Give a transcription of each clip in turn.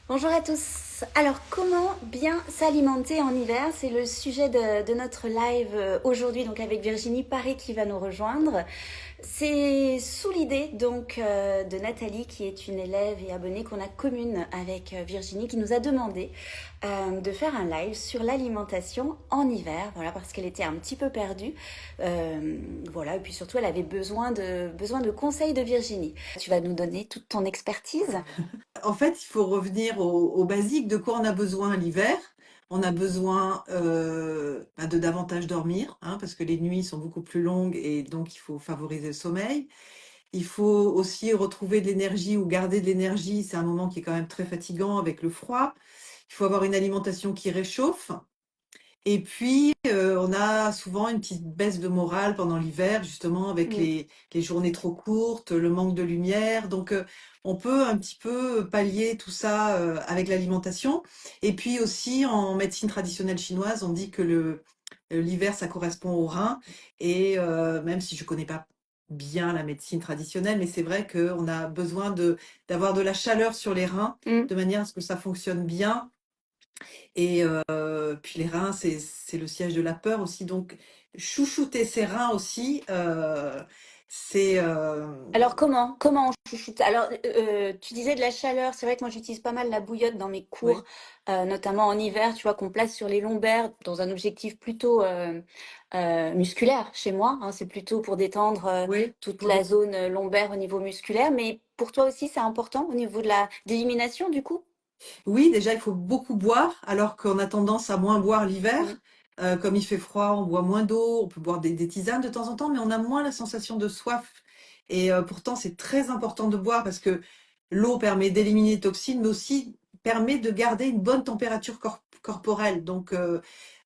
Bonjour à tous. Alors, comment bien s'alimenter en hiver? C'est le sujet de notre live aujourd'hui, donc avec Virginie Paré qui va nous rejoindre. C'est sous l'idée donc de Nathalie, qui est une élève et abonnée qu'on a commune avec Virginie, qui nous a demandé de faire un live sur l'alimentation en hiver, voilà, parce qu'elle était un petit peu perdue, voilà, et puis surtout elle avait besoin de conseils de Virginie. Tu vas nous donner toute ton expertise. En fait, il faut revenir au basique. De quoi on a besoin l'hiver? On a besoin de davantage dormir, hein, parce que les nuits sont beaucoup plus longues et donc il faut favoriser le sommeil. Il faut aussi retrouver de l'énergie ou garder de l'énergie. C'est un moment qui est quand même très fatigant avec le froid. Il faut avoir une alimentation qui réchauffe. Et puis, on a souvent une petite baisse de morale pendant l'hiver, justement, avec Mm. les journées trop courtes, le manque de lumière. Donc, on peut un petit peu pallier tout ça avec l'alimentation. Et puis aussi, en médecine traditionnelle chinoise, on dit que l'hiver, ça correspond au rein. Et même si je connais pas bien la médecine traditionnelle, mais c'est vrai qu'on a besoin d'avoir de la chaleur sur les reins, Mm. de manière à ce que ça fonctionne bien et puis les reins, c'est le siège de la peur aussi. Donc, chouchouter ses reins aussi, c'est... Alors comment on chouchoute? Alors tu disais de la chaleur, c'est vrai que moi j'utilise pas mal la bouillotte dans mes cours, Oui, notamment en hiver, tu vois, qu'on place sur les lombaires dans un objectif plutôt musculaire chez moi, hein, c'est plutôt pour détendre oui, toute oui. la zone lombaire au niveau musculaire, mais pour toi aussi c'est important au niveau de la d'élimination du coup? Oui, déjà, il faut beaucoup boire, alors qu'on a tendance à moins boire Mm. l'hiver. Comme il fait froid, on boit moins d'eau, on peut boire des tisanes de temps en temps, mais on a moins la sensation de soif. Et pourtant, c'est très important de boire parce que l'eau permet d'éliminer les toxines, mais aussi permet de garder une bonne température corporelle. Donc,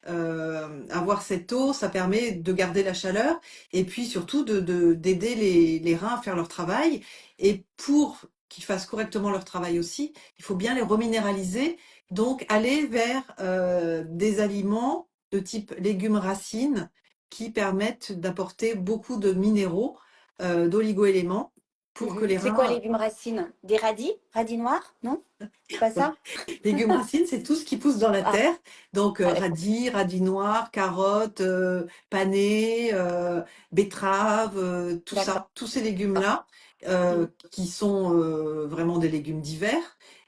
avoir cette eau, ça permet de garder la chaleur et puis surtout d'aider les reins à faire leur travail. Et pour qu'ils fassent correctement leur travail aussi, il faut bien les reminéraliser, donc aller vers des aliments de type légumes racines qui permettent d'apporter beaucoup de minéraux, d'oligo-éléments pour que Mhm. les C'est quoi reins... légumes racines? Des radis? Radis noirs? Non? C'est pas Ouais. ça? Légumes racines, c'est tout ce qui pousse dans la Ah, terre. Donc ah d'accord. radis, radis noirs, carottes, panais, betteraves, tout D'accord. ça, tous ces légumes-là, Mm. qui sont vraiment des légumes d'hiver,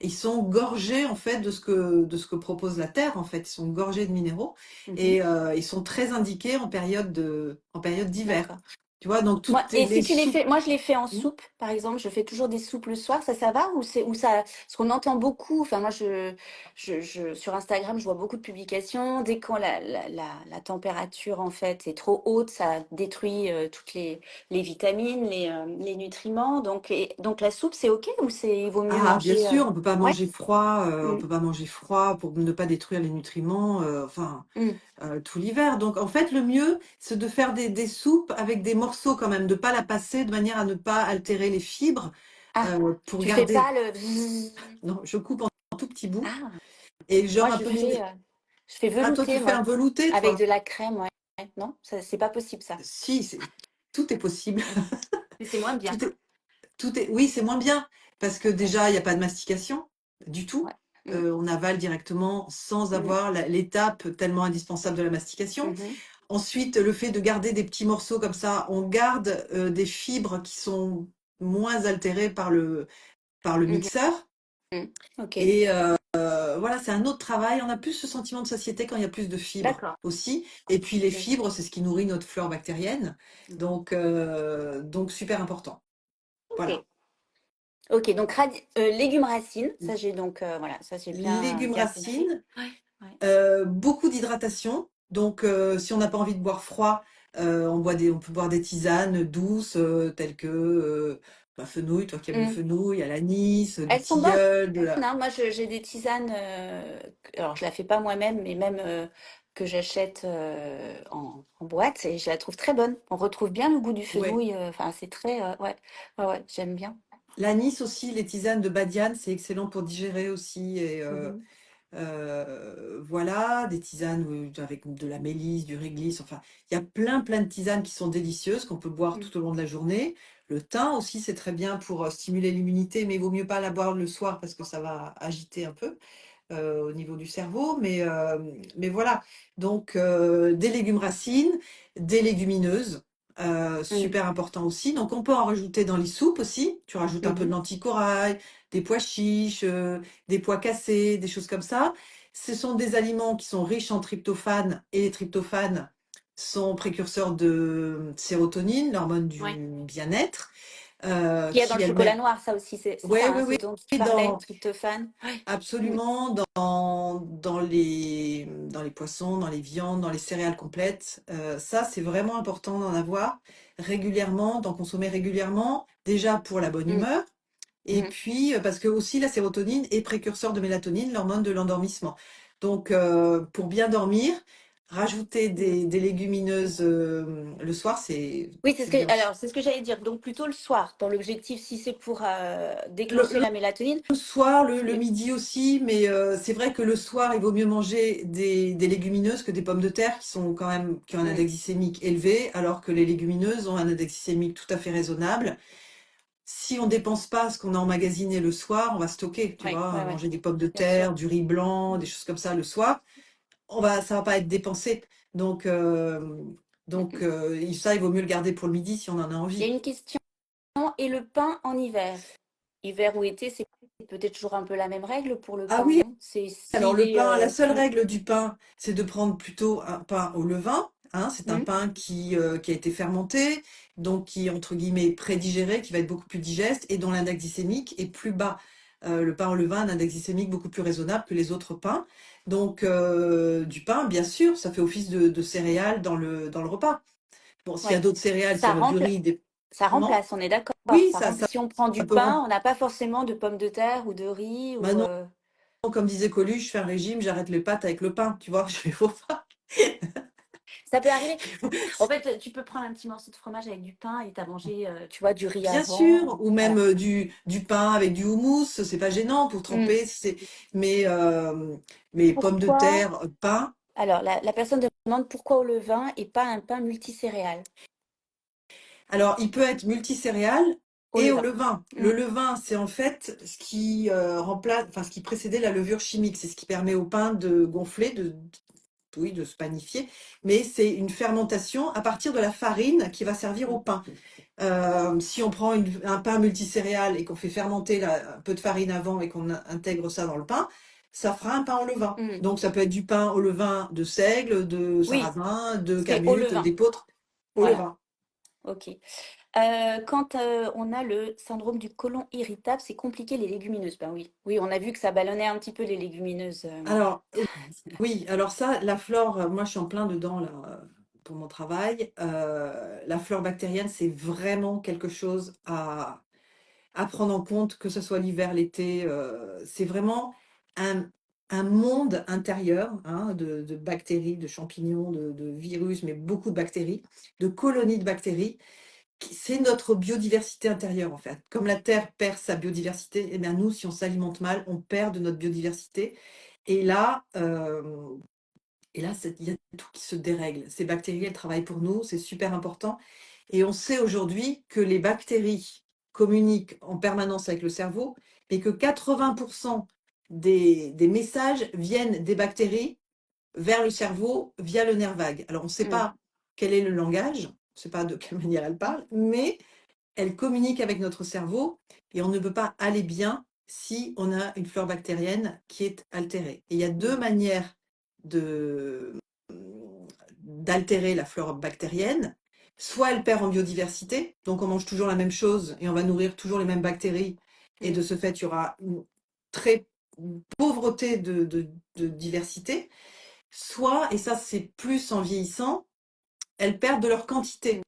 ils sont gorgés en fait de ce que propose la terre en fait. Ils sont gorgés de minéraux Mhm. et ils sont très indiqués en période d'hiver. D'accord. Tu vois, donc Moi, toutes et les si tu les fais, soupes. moi je les fais en soupe, par exemple, je fais toujours des soupes le soir, ça va ou ça, parce qu'on entend beaucoup, enfin moi sur Instagram je vois beaucoup de publications, dès quand la température en fait est trop haute, ça détruit toutes les vitamines, les nutriments, donc la soupe c'est ok ou il vaut mieux Ah, bien manger, sûr, on peut pas ouais, manger froid, on mm, peut pas manger froid pour ne pas détruire les nutriments, enfin, mm. tout l'hiver. Donc, en fait, le mieux, c'est de faire des soupes avec des morceaux quand même, de pas la passer de manière à ne pas altérer les fibres, Ah, pour tu fais garder. pas le bzzz. Non, je coupe en tout petits bouts Ah, et moi genre un peu je fais Ah, toi, tu velouter fais un moi, velouté, avec toi? de la crème, ouais, non, ça c'est pas possible ça. Si, tout est possible. Mm. Mais c'est moins bien. Tout est, oui, c'est moins bien parce que Ouais, déjà, il n'y a pas de mastication du ouais. tout. Mm, On avale directement sans mm, avoir l'étape tellement indispensable de la mastication. mhm, Ensuite, le fait de garder des petits morceaux comme ça, on garde des fibres qui sont moins altérées par le mhm, mixeur. mm. Ok, Et voilà, c'est un autre travail. On a plus ce sentiment de satiété quand il y a plus de fibres d'accord. aussi. Et puis les Ok, fibres, c'est ce qui nourrit notre flore bactérienne. mhm. Donc super important. Ok, Voilà. ok. Donc légumes racines, ça j'ai donc voilà, ça j'ai bien Légumes bien compris. racines, Ouais, ouais. beaucoup d'hydratation. Donc si on n'a pas envie de boire froid, on peut boire des tisanes douces telles que fenouil, toi qui aimes le Mm. fenouil, à l'anis, du Elles sont bonnes, tilleul, de la... hein. Moi j'ai des tisanes. Alors je la fais pas moi-même, mais même que j'achète en boîte et je la trouve très bonne. On retrouve bien le goût du Ouais. fenouil. Enfin c'est très ouais, ouais, ouais, j'aime bien. L'anis aussi, les tisanes de badiane, c'est excellent pour digérer aussi. Et Mhm, voilà, des tisanes avec de la mélisse, du réglisse. Enfin, il y a plein, plein de tisanes qui sont délicieuses, qu'on peut boire mm, tout au long de la journée. Le thym aussi, c'est très bien pour stimuler l'immunité, mais il vaut mieux pas la boire le soir parce que ça va agiter un peu au niveau du cerveau. Mais voilà, donc des légumes racines, des légumineuses, Mm. super important aussi. Donc on peut en rajouter dans les soupes aussi. Tu rajoutes un peu de Mhm. lentilles corail, des pois chiches, des pois cassés, des choses comme ça. Ce sont des aliments qui sont riches en tryptophane et les tryptophanes sont précurseurs de sérotonine, l'hormone Ouais. du bien-être, Qu'il y a dans le qui chocolat elle-même. noir, ça aussi, c'est Oui, ça, oui, hein, ce oui. dont tu Et parlais, dans, tryptophane. Ouais. Mm. absolument, dans les poissons, dans les viandes, dans les céréales complètes. Ça, c'est vraiment important d'en avoir régulièrement, d'en consommer régulièrement, déjà pour la bonne Mm. humeur, et Mhm. puis parce que aussi la sérotonine est précurseur de mélatonine, l'hormone de l'endormissement. Donc, pour bien dormir, rajouter des légumineuses le soir, Oui, c'est bien aussi. c'est ce que j'allais dire. Donc plutôt le soir, dans l'objectif, si c'est pour Le, déclencher la mélatonine. Le soir, le c'est- midi aussi, mais c'est vrai que le soir, il vaut mieux manger des légumineuses que des pommes de terre qui sont quand même qui ont un Mm. index glycémique élevé, alors que les légumineuses ont un index glycémique tout à fait raisonnable. Si on dépense pas ce qu'on a emmagasiné le soir, on va stocker, tu Ouais, vois, ouais, ouais, manger des pommes de bien sûr. terre, du riz blanc, des choses comme ça le soir, ça va pas être dépensé. Donc, Mm, mm. ça, il vaut mieux le garder pour le midi si on en a Il y envie. a une question. Et le pain en hiver? Hiver ou été, c'est peut-être toujours un peu la même règle pour le Ah pain, oui, non? C'est alors s'il le est pain, la seule plus. règle du pain, c'est de prendre plutôt un pain au levain, hein. C'est un Mm. pain qui a été fermenté, donc qui est entre guillemets prédigéré, qui va être beaucoup plus digeste et dont l'index glycémique est plus bas. Le pain au levain a un index glycémique beaucoup plus raisonnable que les autres pains. Donc du pain, bien sûr, ça fait office de céréales dans le repas. Bon, s'il y a Ouais. d'autres céréales, s'il Ça y a du rempla- riz, des... Ça Comment? remplace, on est d'accord. Oui, Ça remplace. Si on prend ça du peut pain, remplir. on n'a pas forcément de pommes de terre ou de riz ou. Maintenant, comme disait Coluche, je fais un régime, j'arrête les pâtes avec le pain, tu vois, je fais faux pas. Ça peut arriver. En fait, tu peux prendre un petit morceau de fromage avec du pain et t'as mangé, tu vois, du riz Bien avant. sûr, ou même Voilà. du pain avec du houmous, c'est pas gênant pour Mm. tremper. Mais, mais pommes de Pourquoi? terre, pain. Alors, la personne demande pourquoi au levain et pas un pain multicéréales Alors, il peut être multicéréales au et au levain. levain. Le Mm. levain, c'est en fait ce qui remplace, enfin ce qui précédait la levure chimique. C'est ce qui permet au pain de gonfler, oui, de se panifier. Mais c'est une fermentation à partir de la farine qui va servir au pain. Si on prend un pain multicéréal et qu'on fait fermenter un peu de farine avant et qu'on intègre ça dans le pain, ça fera un pain au levain. Mm. Donc ça peut être du pain au levain de seigle, de Oui, sarrasin, de c'est au camut, levain. d'épeautre au Voilà. levain. Ok. Quand on a le syndrome du côlon irritable, c'est compliqué les légumineuses. Ben oui, oui, on a vu que ça ballonnait un petit peu les légumineuses. Alors oui, alors ça, la flore, moi je suis en plein dedans là pour mon travail. La flore bactérienne, c'est vraiment quelque chose à prendre en compte, que ce soit l'hiver, l'été. C'est vraiment un, un monde intérieur, hein, de bactéries, de champignons, de virus, mais beaucoup de bactéries, de colonies de bactéries. C'est notre biodiversité intérieure en fait. Comme la Terre perd sa biodiversité, eh bien nous, si on s'alimente mal, on perd de notre biodiversité. Et là, il y a tout qui se dérègle. Ces bactéries, elles travaillent pour nous, c'est super important. Et on sait aujourd'hui que les bactéries communiquent en permanence avec le cerveau, mais que 80% des messages viennent des bactéries vers le cerveau via le nerf vague. Alors, on ne sait Mm. pas quel est le langage, on ne sait pas de quelle manière elle parle, mais elle communique avec notre cerveau et on ne peut pas aller bien si on a une flore bactérienne qui est altérée. Et il y a deux Mm. manières de, d'altérer la flore bactérienne. Soit elle perd en biodiversité, donc on mange toujours la même chose et on va nourrir toujours les mêmes bactéries, et de Mm. ce fait, il y aura une très pauvreté de diversité. Soit, et ça c'est plus en vieillissant, elles perdent de leur quantité.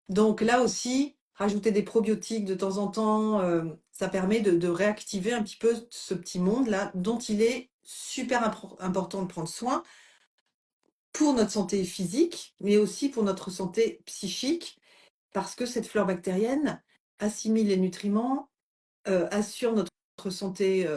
Donc là aussi, rajouter des probiotiques de temps en temps, ça permet de réactiver un petit peu ce petit monde-là dont il est super important de prendre soin pour notre santé physique, mais aussi pour notre santé psychique, parce que cette flore bactérienne assimile les nutriments, assure notre santé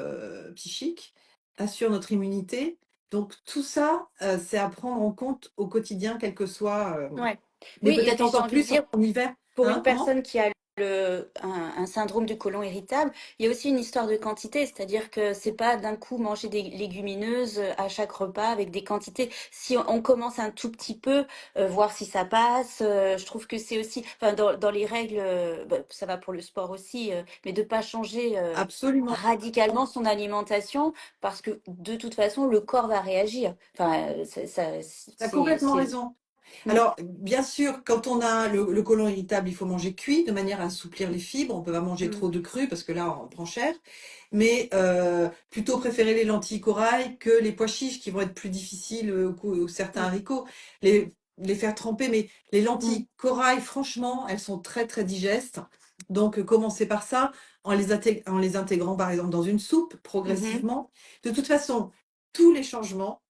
psychique, assure notre immunité. Donc tout ça, c'est à prendre en compte au quotidien, quel que soit, Ouais. mais Oui, et peut-être puis j'ai encore envie de plus dire, en hiver. pour une Hein, comment? personne qui a un syndrome du côlon irritable, il y a aussi une histoire de quantité, c'est-à-dire que c'est pas d'un coup manger des légumineuses à chaque repas avec des quantités. Si on commence un tout petit peu, voir si ça passe. Je trouve que c'est aussi, enfin, dans les règles, bah, ça va pour le sport aussi, mais de pas changer Absolument. radicalement son alimentation parce que de toute façon le corps va réagir. Enfin, Tu as complètement raison. Mm, Alors, bien sûr, quand on a le côlon irritable, il faut manger cuit de manière à assouplir les fibres. On peut pas manger mm, trop de cru parce que là, on prend cher. Mais plutôt préférer les lentilles corail que les pois chiches qui vont être plus difficiles ou certains mm, haricots. Les faire tremper. Mais les mm, lentilles corail, franchement, elles sont très, très digestes. Donc, commencer par ça en les intégrant, par exemple, dans une soupe mhm. progressivement. De toute façon, tous les changements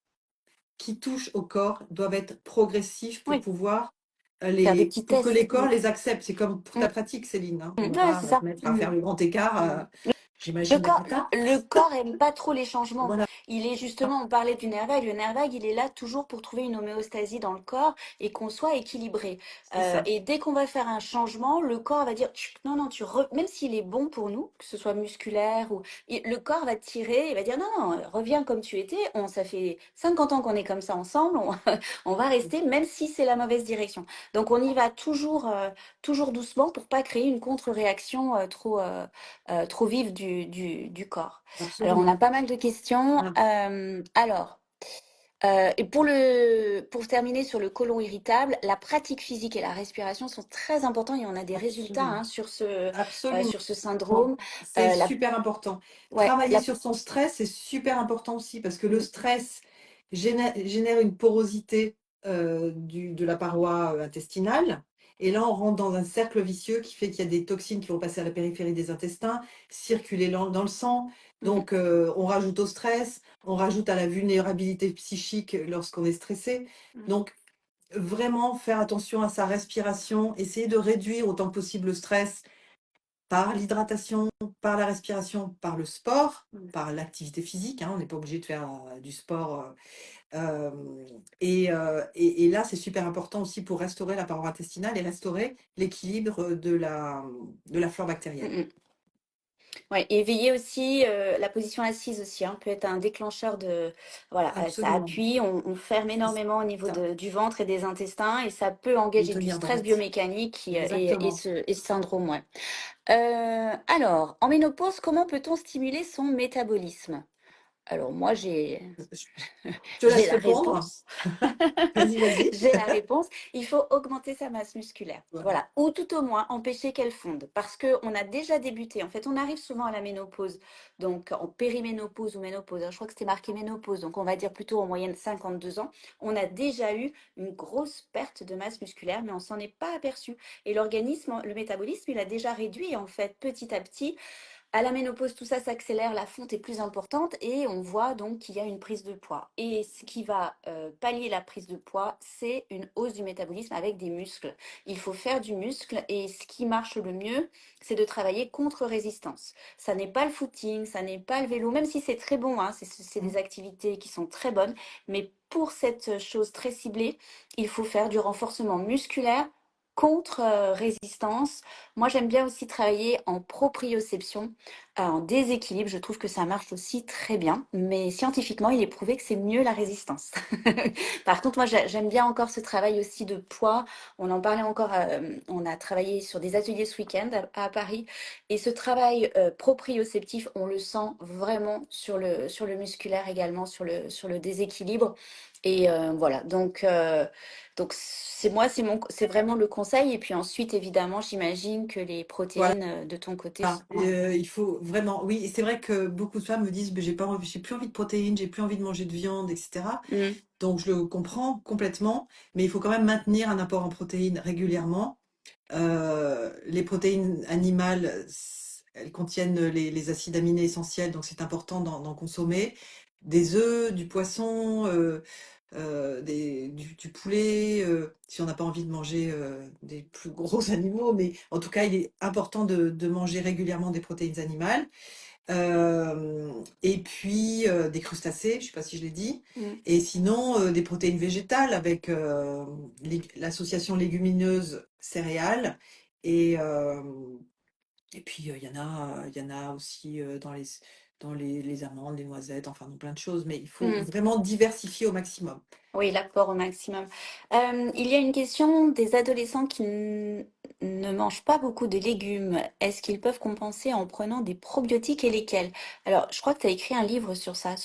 qui touchent au corps doivent être progressifs pour Oui, pouvoir faire des petits pour que les tests. corps les acceptent. C'est comme pour Mm, ta pratique, Céline, hein. On mm. va Ouais, pas c'est se ça. mettre à Mm, faire le grand écart, mm. Le j'imagine, à corps, Greta. le corps aime pas trop les changements. Voilà, Il est justement, on parlait du nerf vague. Le nerf vague, il est là toujours pour trouver une homéostasie dans le corps et qu'on soit équilibré. c'est ça. Et dès qu'on va faire un changement, le corps va dire non, non, même s'il est bon pour nous, que ce soit musculaire ou le corps va tirer, il va dire non, non, reviens comme tu étais. Ça fait 50 ans qu'on est comme ça ensemble. On va rester, même si c'est la mauvaise direction. Donc on y va toujours, toujours doucement pour pas créer une contre-réaction trop vive du corps. Alors, on a Absolument. pas mal de questions. Ah, Et pour terminer sur le côlon irritable, la pratique physique et la respiration sont très importants et on a des résultats absolument. hein, Absolument. sur ce syndrome. C'est La, super important. ouais, Travailler sur son stress, c'est super important aussi parce que le mm, stress génère une porosité de la paroi intestinale. Et là, on rentre dans un cercle vicieux qui fait qu'il y a des toxines qui vont passer à la périphérie des intestins, circuler dans le sang. mm, Donc, on rajoute au stress, on rajoute à la vulnérabilité psychique lorsqu'on est stressé. mm, Donc, vraiment faire attention à sa respiration, essayer de réduire autant que possible le stress par l'hydratation, par la respiration, par le sport, mm. par l'activité physique, hein, on n'est pas obligé de faire du sport. Et là, c'est super important aussi pour restaurer la paroi intestinale et restaurer l'équilibre de la flore Mm, bactérienne. mm. Ouais, et veiller aussi, la position assise aussi, hein, peut être un déclencheur de, voilà, ça Absolument. appuie, on ferme C'est énormément au niveau ça, du ventre et des intestins et ça peut de engager du tenir stress droite. biomécanique Exactement. et ce syndrome, ouais. Alors, en ménopause, comment peut-on stimuler son métabolisme? Alors moi, Je te j'ai laisse la répondre. réponse. Vas-y, vas-y. J'ai la réponse. Il faut augmenter sa masse musculaire. Voilà. Voilà. Ou tout au moins empêcher qu'elle fonde. Parce qu'on a déjà débuté. En fait, on arrive souvent à la ménopause. Donc, en périménopause ou ménopause. Je crois que c'était marqué ménopause. Donc, on va dire plutôt en moyenne 52 ans. On a déjà eu une grosse perte de masse musculaire, mais on s'en est pas aperçu. Et l'organisme, le métabolisme, il a déjà réduit, en fait, petit à petit. À la ménopause, tout ça s'accélère, la fonte est plus importante et on voit donc qu'il y a une prise de poids. Et ce qui va pallier la prise de poids, c'est une hausse du métabolisme avec des muscles. Il faut faire du muscle et ce qui marche le mieux, c'est de travailler contre résistance. Ça n'est pas le footing, ça n'est pas le vélo, même si c'est très bon, hein, c'est des activités qui sont très bonnes, mais pour cette chose très ciblée, il faut faire du renforcement musculaire contre résistance. Moi, j'aime bien aussi travailler en proprioception, en déséquilibre. Je trouve que ça marche aussi très bien. Mais scientifiquement, il est prouvé que c'est mieux la résistance. Par contre, moi, j'aime bien encore ce travail aussi de poids. On en parlait encore, on a travaillé sur des ateliers ce week-end à Paris. Et ce travail proprioceptif, on le sent vraiment sur le musculaire également, sur le déséquilibre. Et voilà, donc c'est vraiment le conseil. Et puis ensuite, évidemment, j'imagine que les Voilà. protéines de ton côté Ah, sont. il faut vraiment, oui, et c'est vrai que beaucoup de femmes me disent, j'ai pas envie, j'ai plus envie de protéines, j'ai plus envie de manger de viande, etc. Mm, Donc je le comprends complètement, mais il faut quand même maintenir un apport en protéines régulièrement. Les protéines animales, elles contiennent les acides aminés essentiels, donc c'est important d'en consommer. Des œufs, du poisson, du poulet, si on n'a pas envie de manger des plus gros animaux, mais en tout cas, il est important de manger régulièrement des protéines animales. Et puis des crustacés, je ne sais pas si je l'ai dit. mm, Et sinon, des protéines végétales avec l'association légumineuse céréales Et, et puis, il y en a aussi dans les amandes, les noisettes, enfin, dans plein de choses. Mais il faut Hmm. vraiment diversifier au maximum. Oui, l'apport au maximum. Il y a une question des adolescents qui ne mangent pas beaucoup de légumes. Est-ce qu'ils peuvent compenser en prenant des probiotiques et lesquels? Alors, je crois que tu as écrit un livre sur ça,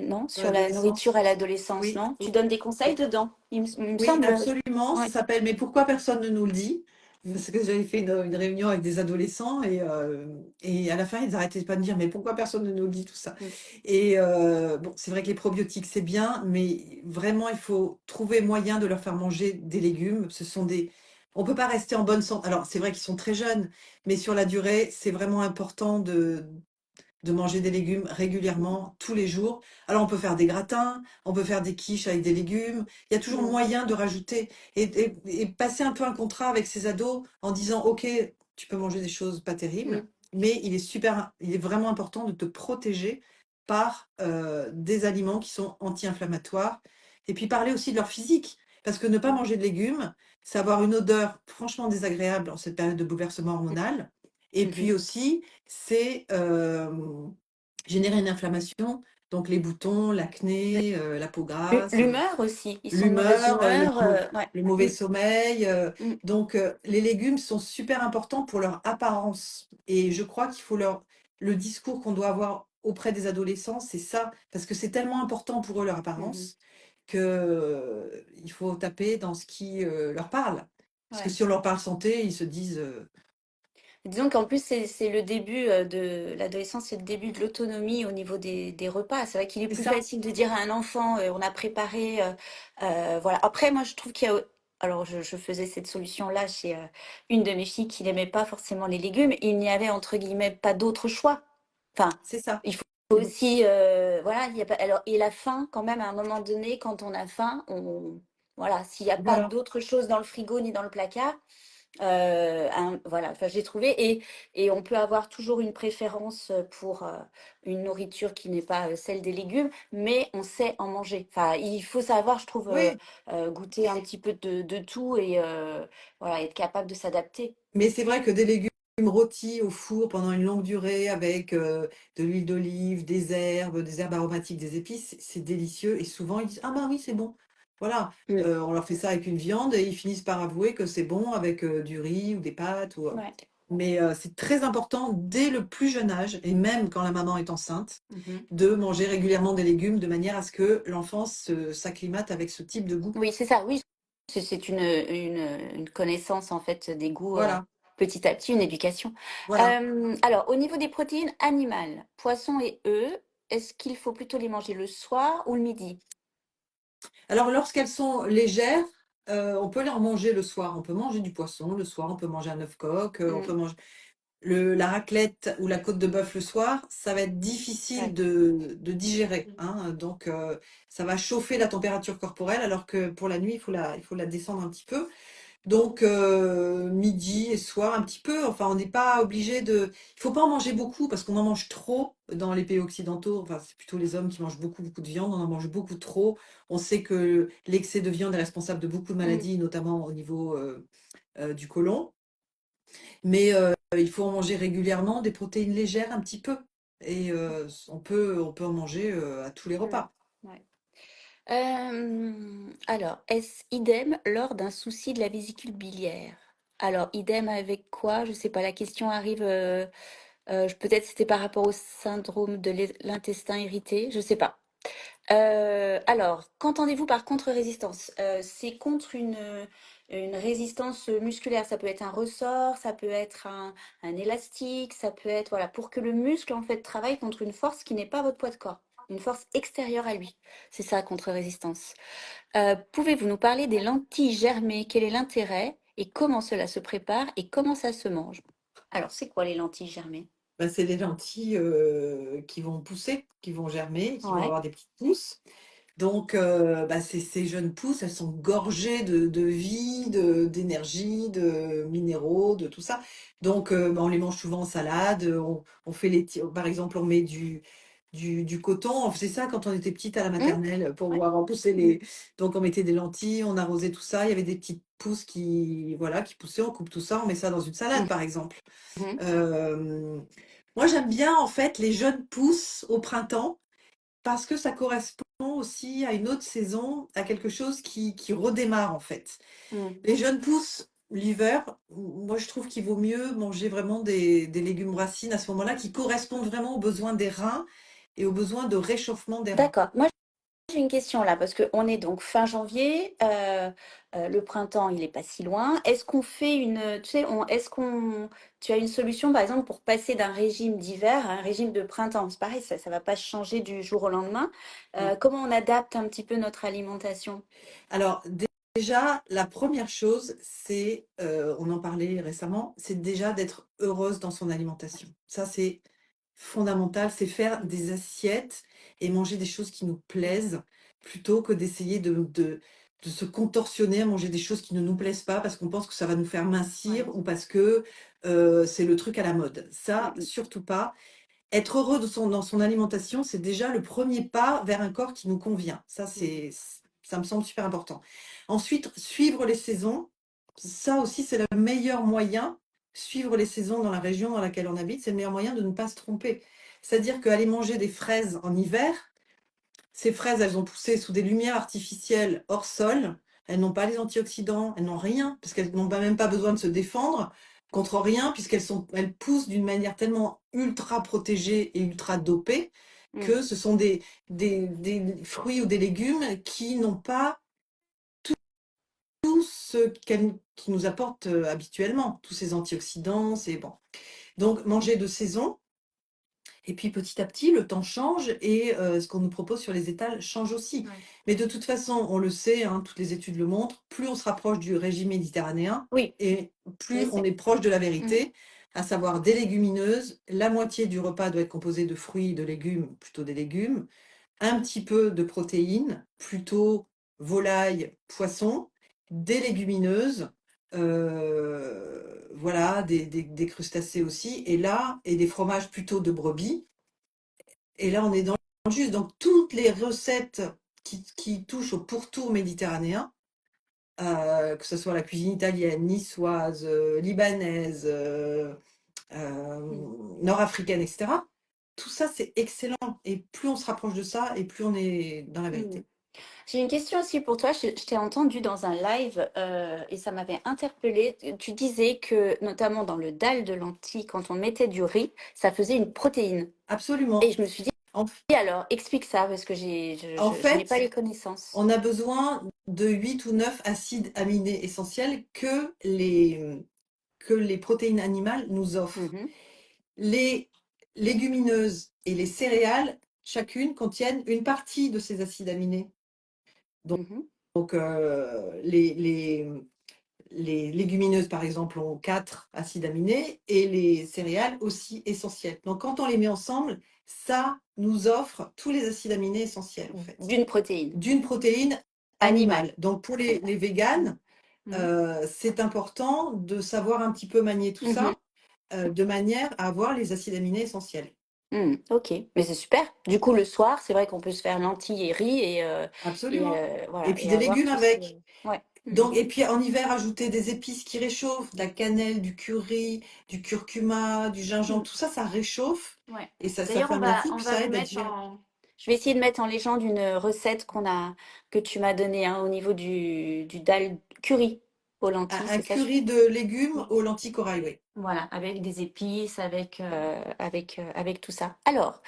non? Dans Sur la nourriture l'adolescence. à l'adolescence, Oui, non? Tu oui, donnes des conseils oui. dedans, il me Oui, semble. absolument. Ça Ouais. s'appelle Mais pourquoi personne ne nous le dit? Parce que j'avais fait une réunion avec des adolescents et à la fin, ils n'arrêtaient pas de me dire Mais pourquoi personne ne nous le dit tout ça? Mm, Et bon, c'est vrai que les probiotiques, c'est bien, mais vraiment, il faut trouver moyen de leur faire manger des légumes. On peut pas rester en bonne santé. Alors, c'est vrai qu'ils sont très jeunes, mais sur la durée, c'est vraiment important de manger des légumes mm, régulièrement, tous les jours. Alors, on peut faire des gratins, on peut faire des quiches avec des légumes. Il y a toujours mm, moyen de rajouter et passer un peu un contrat avec ces ados en disant, OK, tu peux manger des choses pas terribles, mm, mais il est vraiment important de te protéger par des aliments qui sont anti-inflammatoires. Et puis parler aussi de leur physique, parce que ne pas mm, manger de légumes, c'est avoir une odeur franchement désagréable en cette période de bouleversement hormonal. Et puis mhm. aussi, c'est générer une inflammation, donc les boutons, l'acné, la peau grasse, L'humeur aussi, ils sont de mauvaise l'humeur, humeur. Ouais. le mauvais sommeil. Mm, Donc, les légumes sont super importants pour leur apparence. Et je crois qu'il faut le discours qu'on doit avoir auprès des adolescents, c'est ça, parce que c'est tellement important pour eux leur mhm. apparence que il faut taper dans ce qui leur parle. Parce que Ouais. si on leur parle santé, ils se disent Disons qu'en plus, c'est le début de l'adolescence, c'est le début de l'autonomie au niveau des repas. C'est vrai qu'il est c'est plus ça, facile de dire à un enfant, on a préparé, voilà. Après, moi, je trouve qu'il y a, alors je faisais cette solution-là chez une de mes filles qui n'aimait pas forcément les légumes. Il n'y avait entre guillemets pas d'autre choix. Enfin, c'est ça. il faut Mm. aussi, voilà, il y a pas, alors, et la faim, quand même, à un moment donné, quand on a faim, voilà, s'il n'y a pas Voilà. d'autre chose dans le frigo ni dans le placard. Voilà, enfin, j'ai trouvé et on peut avoir toujours une préférence pour une nourriture qui n'est pas celle des légumes, mais on sait en manger. Enfin, il faut savoir, je trouve, Oui, goûter un petit peu de tout et voilà, être capable de s'adapter. mais c'est vrai que des légumes rôtis au four pendant une longue durée avec de l'huile d'olive, des herbes aromatiques, des épices, c'est délicieux. Et souvent, ils disent, Ah bah oui, c'est bon. Voilà, Mm. on leur fait ça avec une viande et ils finissent par avouer que c'est bon avec du riz ou des pâtes. Ouais. Mais c'est très important dès le plus jeune âge, et même quand la maman est enceinte, Mhm. de manger régulièrement des légumes de manière à ce que l'enfant s'acclimate avec ce type de goût. Oui, c'est ça, oui. C'est une connaissance en fait des goûts Voilà, petit à petit, une éducation. voilà. Alors, au niveau des protéines animales, poissons et œufs, est-ce qu'il faut plutôt les manger le soir ou le midi? Alors, lorsqu'elles sont légères, on peut les en manger le soir. On peut manger du poisson le soir, on peut manger un œuf coq, on Mm, peut manger la raclette ou la côte de bœuf le soir, ça va être difficile ouais. de digérer, hein. Donc, ça va chauffer la température corporelle, alors que pour la nuit, il faut la descendre un petit peu. Donc, midi et soir, un petit peu. Enfin, on n'est pas obligé de. Il faut pas en manger beaucoup parce qu'on en mange trop dans les pays occidentaux. Enfin, c'est plutôt les hommes qui mangent beaucoup, beaucoup de viande. On en mange beaucoup trop. On sait que l'excès de viande est responsable de beaucoup de Mm, maladies, notamment au niveau du côlon. Mais il faut en manger régulièrement, des protéines légères, un petit peu. Et on peut en manger à tous les mm, repas. ouais. Alors, est-ce idem lors d'un souci de la vésicule biliaire? Alors, idem avec quoi? Je sais pas, la question arrive, peut-être c'était par rapport au syndrome de l'intestin irrité, je sais pas. Alors, qu'entendez-vous par contre-résistance? C'est contre une résistance musculaire. Ça peut être un ressort, ça peut être un élastique, ça peut être, voilà, pour que le muscle, en fait, travaille contre une force qui n'est pas votre poids de corps, une force extérieure à lui. C'est ça, contre-résistance. Pouvez-vous nous parler des lentilles germées? Quel est l'intérêt et comment cela se prépare et comment ça se mange? Alors, c'est quoi les lentilles germées? Bah, c'est des lentilles qui vont pousser, qui vont germer, qui vont Ouais. avoir des petites pousses. Donc, bah, ces jeunes pousses, elles sont gorgées de vie, d'énergie, de minéraux, de tout ça. Donc, bah, on les mange souvent en salade. On fait par exemple, on met du coton. On faisait ça quand on était petite à la Hum, maternelle pour ouais. voir en pousser les. Donc, on mettait des lentilles, on arrosait tout ça. Il y avait des petites pousses qui poussaient, on coupe tout ça, on met ça dans une salade, par exemple. Mhm. Euh, Moi, j'aime bien en fait les jeunes pousses au printemps parce que ça correspond aussi à une autre saison, à quelque chose qui redémarre en fait. Mhm. Les jeunes pousses, l'hiver, moi je trouve qu'il vaut mieux manger vraiment des légumes racines à ce moment-là qui correspondent vraiment aux besoins des reins et aux besoins de réchauffement des reins. D'accord. Moi, j'ai une question là, parce qu'on est donc fin janvier, le printemps, il n'est pas si loin. Est-ce qu'on fait tu sais, tu as une solution, par exemple, pour passer d'un régime d'hiver à un régime de printemps? C'est pareil, ça ne va pas changer du jour au lendemain. Non. Comment on adapte un petit peu notre alimentation? Alors déjà, la première chose, c'est, on en parlait récemment, c'est déjà d'être heureuse dans son alimentation. Ça, c'est fondamental, c'est faire des assiettes et manger des choses qui nous plaisent, plutôt que d'essayer de se contorsionner à manger des choses qui ne nous plaisent pas parce qu'on pense que ça va nous faire Ouais. mincir ou parce que, c'est le truc à la mode. Mm, Ça, mm, surtout pas. Être heureux dans son alimentation, c'est déjà le premier pas vers un corps qui nous convient. Ça, mm, ça me semble super important. Ensuite, suivre les saisons. Ça aussi, c'est le meilleur moyen. Suivre les saisons dans la région dans laquelle on habite, c'est le meilleur moyen de ne pas se tromper. C'est-à-dire qu'aller manger des fraises en hiver, ces fraises, elles ont poussé sous des lumières artificielles hors sol. Elles n'ont pas les antioxydants, elles n'ont rien, parce qu'elles n'ont même pas besoin de se défendre contre rien, elles poussent d'une manière tellement ultra protégée et ultra dopée mm, que ce sont des fruits ou des légumes qui n'ont pas tout ce qui nous apportent habituellement, tous ces antioxydants, c'est bon. Donc manger de saison, et puis petit à petit, le temps change et ce qu'on nous propose sur les étals change aussi. ouais. Mais de toute façon, on le sait, hein, toutes les études le montrent, plus on se rapproche du régime méditerranéen Oui, et je plus on sais. est proche de la Mm, vérité, à savoir des légumineuses. La moitié du repas doit être composé de fruits, de légumes, plutôt des légumes, un petit peu de protéines, plutôt volaille, poisson, des légumineuses, voilà, des crustacés aussi, et des fromages plutôt de brebis. Et là, on est dans le juste. Donc, toutes les recettes qui touchent au pourtour méditerranéen, que ce soit la cuisine italienne, niçoise, libanaise, mm, nord-africaine, etc., tout ça, c'est excellent. Et plus on se rapproche de ça, et plus on est dans la mm. vérité. J'ai une question aussi pour toi. Je t'ai entendu dans un live et ça m'avait interpellée. Tu disais que, notamment dans le dalle de lentilles, quand on mettait du riz, ça faisait une protéine. Et Absolument. je me suis dit, En, alors, explique ça, parce que en je n'ai pas fait, les connaissances. on a besoin de 8 ou 9 acides aminés essentiels que les protéines animales nous offrent. Mhm, Les légumineuses et les céréales, chacune, contiennent une partie de ces acides aminés. mhm, Donc, les légumineuses, par exemple, ont 4 acides aminés et les céréales aussi essentiels. Donc, quand on les met ensemble, ça nous offre tous les acides aminés essentiels, en fait, d'une protéine d'une protéine animale. animale. Donc, pour les véganes, Mhm, c'est important de savoir un petit peu manier tout mhm, ça, de manière à avoir les acides aminés essentiels. ok, mais c'est super. Du coup, le soir, c'est vrai qu'on peut se faire lentilles et riz Absolument. Et voilà, puis et des avoir légumes tous ces... avec. Ouais. Donc, et puis en hiver, ajouter des épices qui réchauffent, de la cannelle, du curry, du curcuma, du gingembre, Mhm. tout ça, ça réchauffe Ouais. et ça D'ailleurs, fait un bien fou, on puis va ça vous aide à mettre digérer. Je vais essayer de mettre en légende une recette que tu m'as donnée hein, au niveau du dal curry aux lentilles, Un c'est ça? curry de légumes aux lentilles corail, oui. Voilà, avec des épices, avec tout ça. Alors,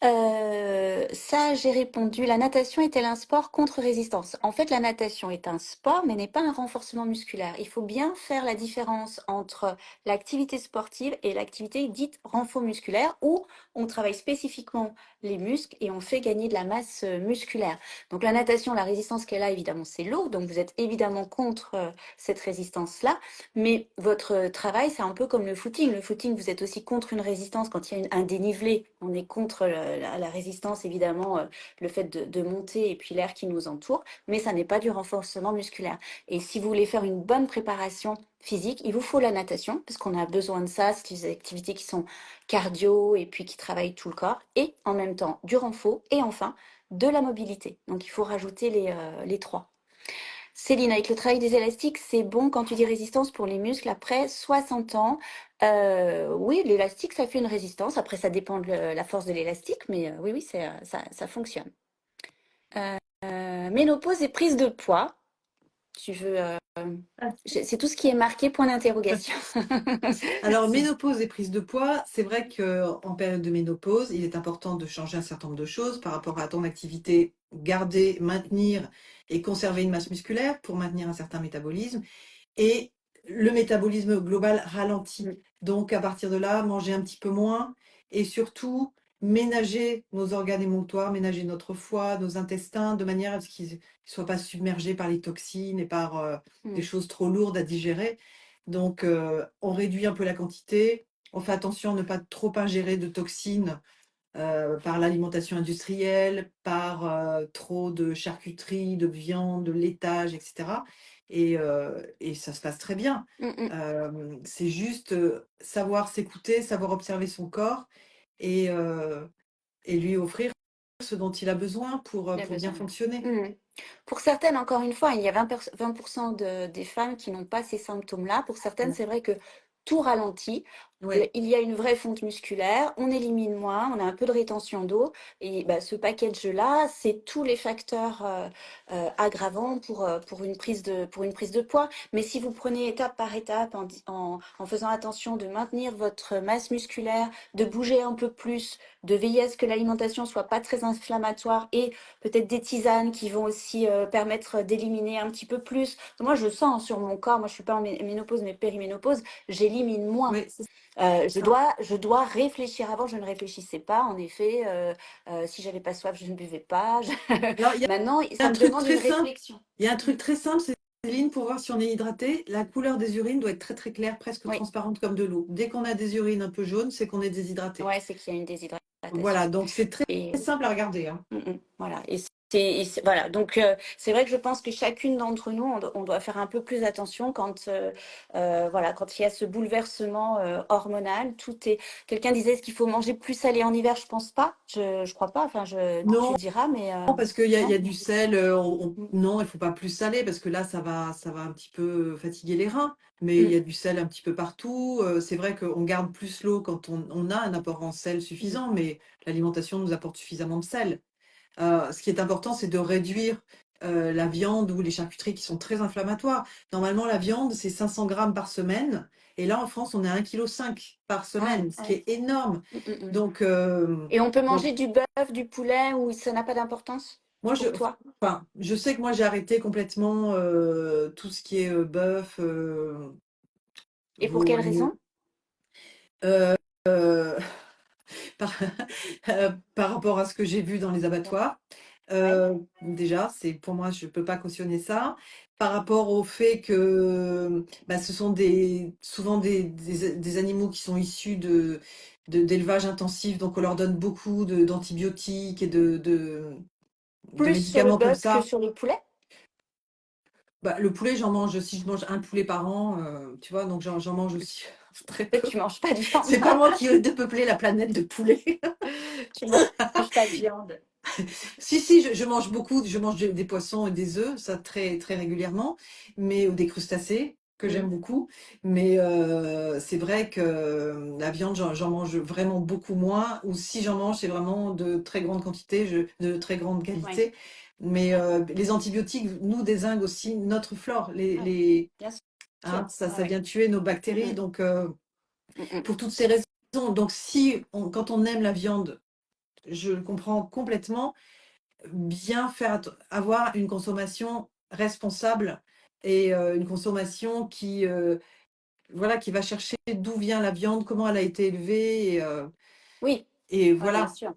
ça, j'ai répondu. La natation est-elle un sport contre résistance? En fait, la natation est un sport, mais n'est pas un renforcement musculaire. Il faut bien faire la différence entre l'activité sportive et l'activité dite renfort musculaire, où on travaille spécifiquement les muscles et on fait gagner de la masse musculaire. Donc, la natation, la résistance qu'elle a, évidemment, c'est l'eau. Donc, vous êtes évidemment contre cette résistance-là. Mais votre travail, c'est un peu comme le footing. Le footing, vous êtes aussi contre une résistance quand il y a un dénivelé. On est contre la résistance, évidemment, le fait de monter et puis l'air qui nous entoure, mais ça n'est pas du renforcement musculaire. Et si vous voulez faire une bonne préparation physique, il vous faut la natation, parce qu'on a besoin de ça. C'est des activités qui sont cardio et puis qui travaillent tout le corps, et en même temps du renfort, et enfin de la mobilité. Donc il faut rajouter les trois. Céline, avec le travail des élastiques, c'est bon quand tu dis résistance pour les muscles après 60 ans. Oui, l'élastique, ça fait une résistance. Après, ça dépend de la force de l'élastique, mais oui, oui, ça fonctionne. Ménopause et prise de poids. Tu veux, c'est tout ce qui est marqué point d'interrogation. Alors, ménopause et prise de poids, c'est vrai qu'en période de ménopause, il est important de changer un certain nombre de choses par rapport à ton activité, garder, maintenir et conserver une masse musculaire pour maintenir un certain métabolisme. Et le métabolisme global ralentit. Mm, Donc, à partir de là, manger un petit peu moins et surtout ménager nos organes émonctoires, ménager notre foie, nos intestins, de manière à ce qu'ils ne soient pas submergés par les toxines et par des mm, choses trop lourdes à digérer. Donc, on réduit un peu la quantité. On fait attention à ne pas trop ingérer de toxines par l'alimentation industrielle, par trop de charcuterie, de viande, de laitage, etc. Et ça se passe très bien. mm, mm. C'est juste savoir s'écouter, savoir observer son corps et, euh, et lui offrir ce dont il a besoin Il a pour bien besoin. fonctionner. Mm. Pour certaines, encore une fois, il y a 20% des femmes qui n'ont pas ces symptômes-là. Pour certaines, Mm. c'est vrai que tout ralentit. Ouais. Il y a une vraie fonte musculaire, on élimine moins, on a un peu de rétention d'eau. Et bah, ce package-là, c'est tous les facteurs aggravants pour une prise de poids. Mais si vous prenez étape par étape en faisant attention de maintenir votre masse musculaire, de bouger un peu plus, de veiller à ce que l'alimentation soit pas très inflammatoire et peut-être des tisanes qui vont aussi permettre d'éliminer un petit peu plus. Moi, je sens sur mon corps, moi je suis pas en ménopause, mais périménopause, j'élimine moins. Oui, c'est ça. Je dois réfléchir avant, je ne réfléchissais pas. En effet, si j'avais pas soif, je ne buvais pas. Alors, il y a Maintenant, ça un me truc demande très une simple. réflexion. Il y a un truc très simple, Céline, pour voir si on est hydraté. La couleur des urines doit être très très claire, presque Oui, transparente comme de l'eau. Dès qu'on a des urines un peu jaunes, c'est qu'on est déshydraté. ouais, c'est qu'il y a une déshydratation. Voilà, donc c'est très Et très simple à regarder, hein. voilà. Voilà. Donc, c'est vrai que je pense que chacune d'entre nous, on doit faire un peu plus attention quand, voilà, quand il y a ce bouleversement hormonal. Quelqu'un disait, est-ce qu'il faut manger plus salé en hiver? Je pense pas. Je crois pas. Enfin, tu Non, diras, mais parce qu'il y non. a du sel. Mm, Non, il faut pas plus saler parce que là, ça va un petit peu fatiguer les reins. Mais il y mm, a du sel un petit peu partout. C'est vrai qu'on garde plus l'eau quand on a un apport en sel mm. suffisant, mais l'alimentation nous apporte suffisamment de sel. Ce qui est important, c'est de réduire la viande ou les charcuteries qui sont très inflammatoires. Normalement, la viande, c'est 500 grammes par semaine. Et là, en France, on est à 1,5 kg par Ah, semaine, ce qui ouais. est énorme. Mm, mm, mm. Donc, Et on peut donc manger du bœuf, du poulet, ou ça n'a pas d'importance moi, pour toi? enfin, je sais que moi, j'ai arrêté complètement tout ce qui est bœuf, Et pour veau, quelle agneau. raison? Euh, euh, par, par rapport à ce que j'ai vu dans les abattoirs. Ouais. Déjà, c'est pour moi, je ne peux pas cautionner ça. Par rapport au fait que bah, ce sont souvent des animaux qui sont issus d'élevage intensif, donc on leur donne beaucoup d'antibiotiques et de Plus sur le médicaments comme bœuf que ça. sur le poulet? Bah, le poulet, j'en mange, si je mange un poulet par an, tu vois, donc j'en mange aussi très Toi, peu. tu manges pas de viande. C'est pas moi qui ai dépeupler la planète de poulet. Tu manges pas de viande. Si, je mange beaucoup, je mange des poissons et des œufs, ça très, très régulièrement, ou des crustacés, que Mm. j'aime beaucoup. Mais c'est vrai que la viande, j'en mange vraiment beaucoup moins, ou si j'en mange, c'est vraiment de très grande quantité, de très grande Ouais, qualité. Mais les antibiotiques nous dézinguent aussi notre flore. ouais, bien sûr. Ouais, Ça ouais. vient tuer nos bactéries. Mm, Donc, mm, mm, pour toutes ces raisons, donc quand on aime la viande, je le comprends complètement, bien avoir une consommation responsable et une consommation voilà, qui va chercher d'où vient la viande, comment elle a été élevée oui, et ouais, bien voilà. sûr.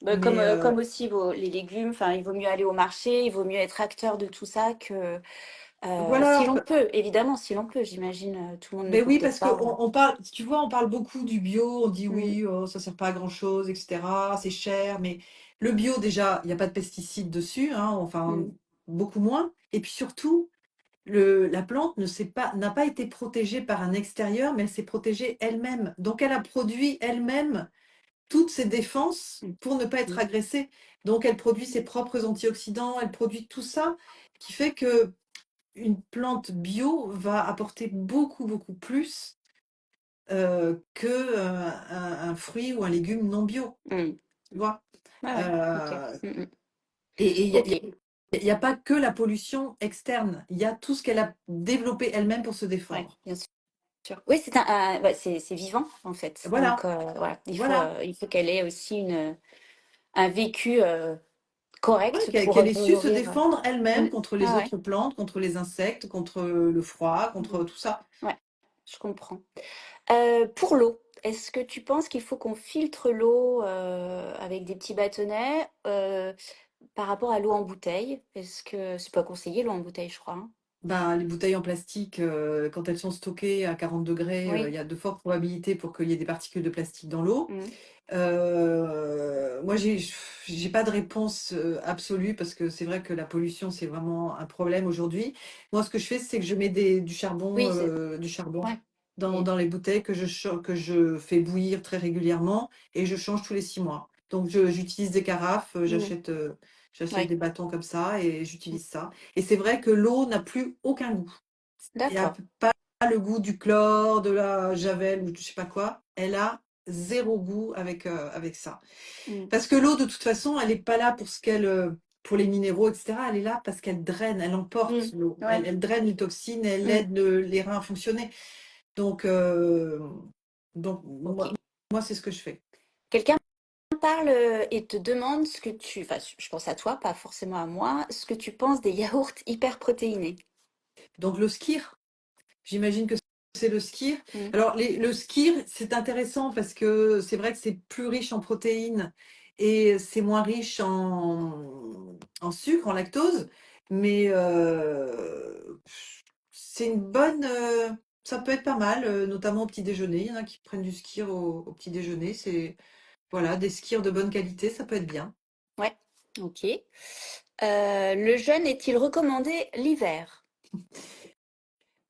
Mais Comme aussi les légumes, enfin, il vaut mieux aller au marché, il vaut mieux être acteur de tout ça que si voilà. l'on peut, évidemment, si l'on peut, j'imagine, tout le monde ne Mais peut oui, peut-être parce que pas. on parle, tu vois, on parle beaucoup du bio, on dit Mm, oui, oh, ça sert pas à grand-chose, etc. C'est cher, mais le bio, déjà, il n'y a pas de pesticides dessus, hein, enfin, mm, beaucoup moins. Et puis surtout, la plante n'a pas été protégée par un extérieur, mais elle s'est protégée elle-même. Donc, elle a produit elle-même toutes ses défenses mm, pour ne pas être mm. agressée. Donc, elle produit ses propres antioxydants, elle produit tout ça qui fait que une plante bio va apporter beaucoup, beaucoup plus que un fruit ou un légume non bio, Mm. tu vois. Ouais, ouais, ok. Euh, Mm, mm. et Ok, il n'y a pas que la pollution externe, il y a tout ce qu'elle a développé elle-même pour se ouais, défendre. bien sûr. Oui, ouais, c'est vivant en fait. Donc Voilà, voilà, voilà. il faut qu'elle ait aussi un vécu Ouais, correct pour qu'elle ait su se nourrir. défendre elle-même Mm. contre les Ah ouais. autres plantes, contre les insectes, contre le froid, Mm. contre tout ça. Ouais, je comprends. Pour l'eau, est-ce que tu penses qu'il faut qu'on filtre l'eau avec des petits bâtonnets par rapport à l'eau en bouteille? Est-ce que c'est pas conseillé l'eau en bouteille, je crois, hein? Ben, les bouteilles en plastique, quand elles sont stockées à 40 degrés, il Oui. y a de fortes probabilités pour qu'il y ait des particules de plastique dans l'eau. Mm. Moi, j'ai pas de réponse absolue parce que c'est vrai que la pollution, c'est vraiment un problème aujourd'hui. Moi, ce que je fais, c'est que je mets Oui, du charbon ouais. Et- dans les bouteilles que je fais bouillir très régulièrement et je change tous les 6 mois. Donc, j'utilise des carafes, Mm. j'achète Ouais, des bâtons comme ça et j'utilise ça. Et c'est vrai que l'eau n'a plus aucun goût. Il n'y a d'accord. pas le goût du chlore, de la javel ou je sais pas quoi. Elle a zéro goût avec ça. Mm. Parce que l'eau, de toute façon, elle n'est pas là pour les minéraux, etc. Elle est là parce qu'elle draine, elle emporte Mm. l'eau. Ouais. Elle draine les toxines, elle Mm. aide les reins à fonctionner. Donc, Ok. moi, c'est ce que je fais. Quelqu'un parle et te demande enfin, je pense à toi, pas forcément à moi, ce que tu penses des yaourts hyper protéinés. Donc, le skir, j'imagine que c'est le skir. Mm. Alors, le skir, c'est intéressant parce que c'est vrai que c'est plus riche en protéines et c'est moins riche en sucre, en lactose. Mais c'est une bonne. Ça peut être pas mal, notamment au petit déjeuner. Il y en a qui prennent du skir au petit déjeuner. C'est voilà, des skirs de bonne qualité, ça peut être bien. Ouais, ok. Le jeûne est-il recommandé l'hiver?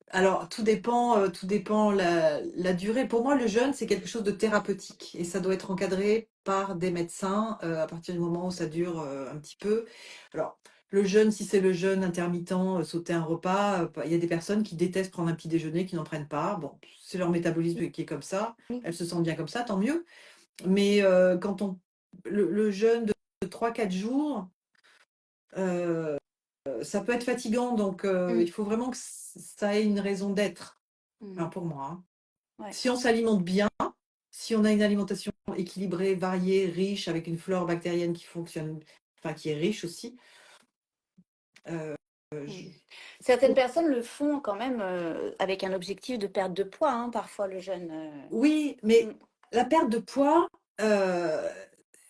Alors, tout dépend la durée. Pour moi, le jeûne, c'est quelque chose de thérapeutique et ça doit être encadré par des médecins à partir du moment où ça dure un petit peu. Alors, le jeûne, si c'est le jeûne intermittent, sauter un repas, il y a des personnes qui détestent prendre un petit déjeuner, qui n'en prennent pas. Bon, c'est leur métabolisme qui est comme ça. Oui. Elles se sentent bien comme ça, tant mieux. Mais le jeûne de 3 4 jours, euh, ça peut être fatigant, donc Mm. il faut vraiment que ça ait une raison d'être. Mm. Enfin, pour moi, hein. Ouais. Si on s'alimente bien, si on a une alimentation équilibrée, variée, riche, avec une flore bactérienne qui fonctionne, enfin qui est riche aussi, euh, Mm. je- Certaines personnes le font quand même avec un objectif de perte de poids, hein, parfois le jeûne. oui, Mm. mais la perte de poids,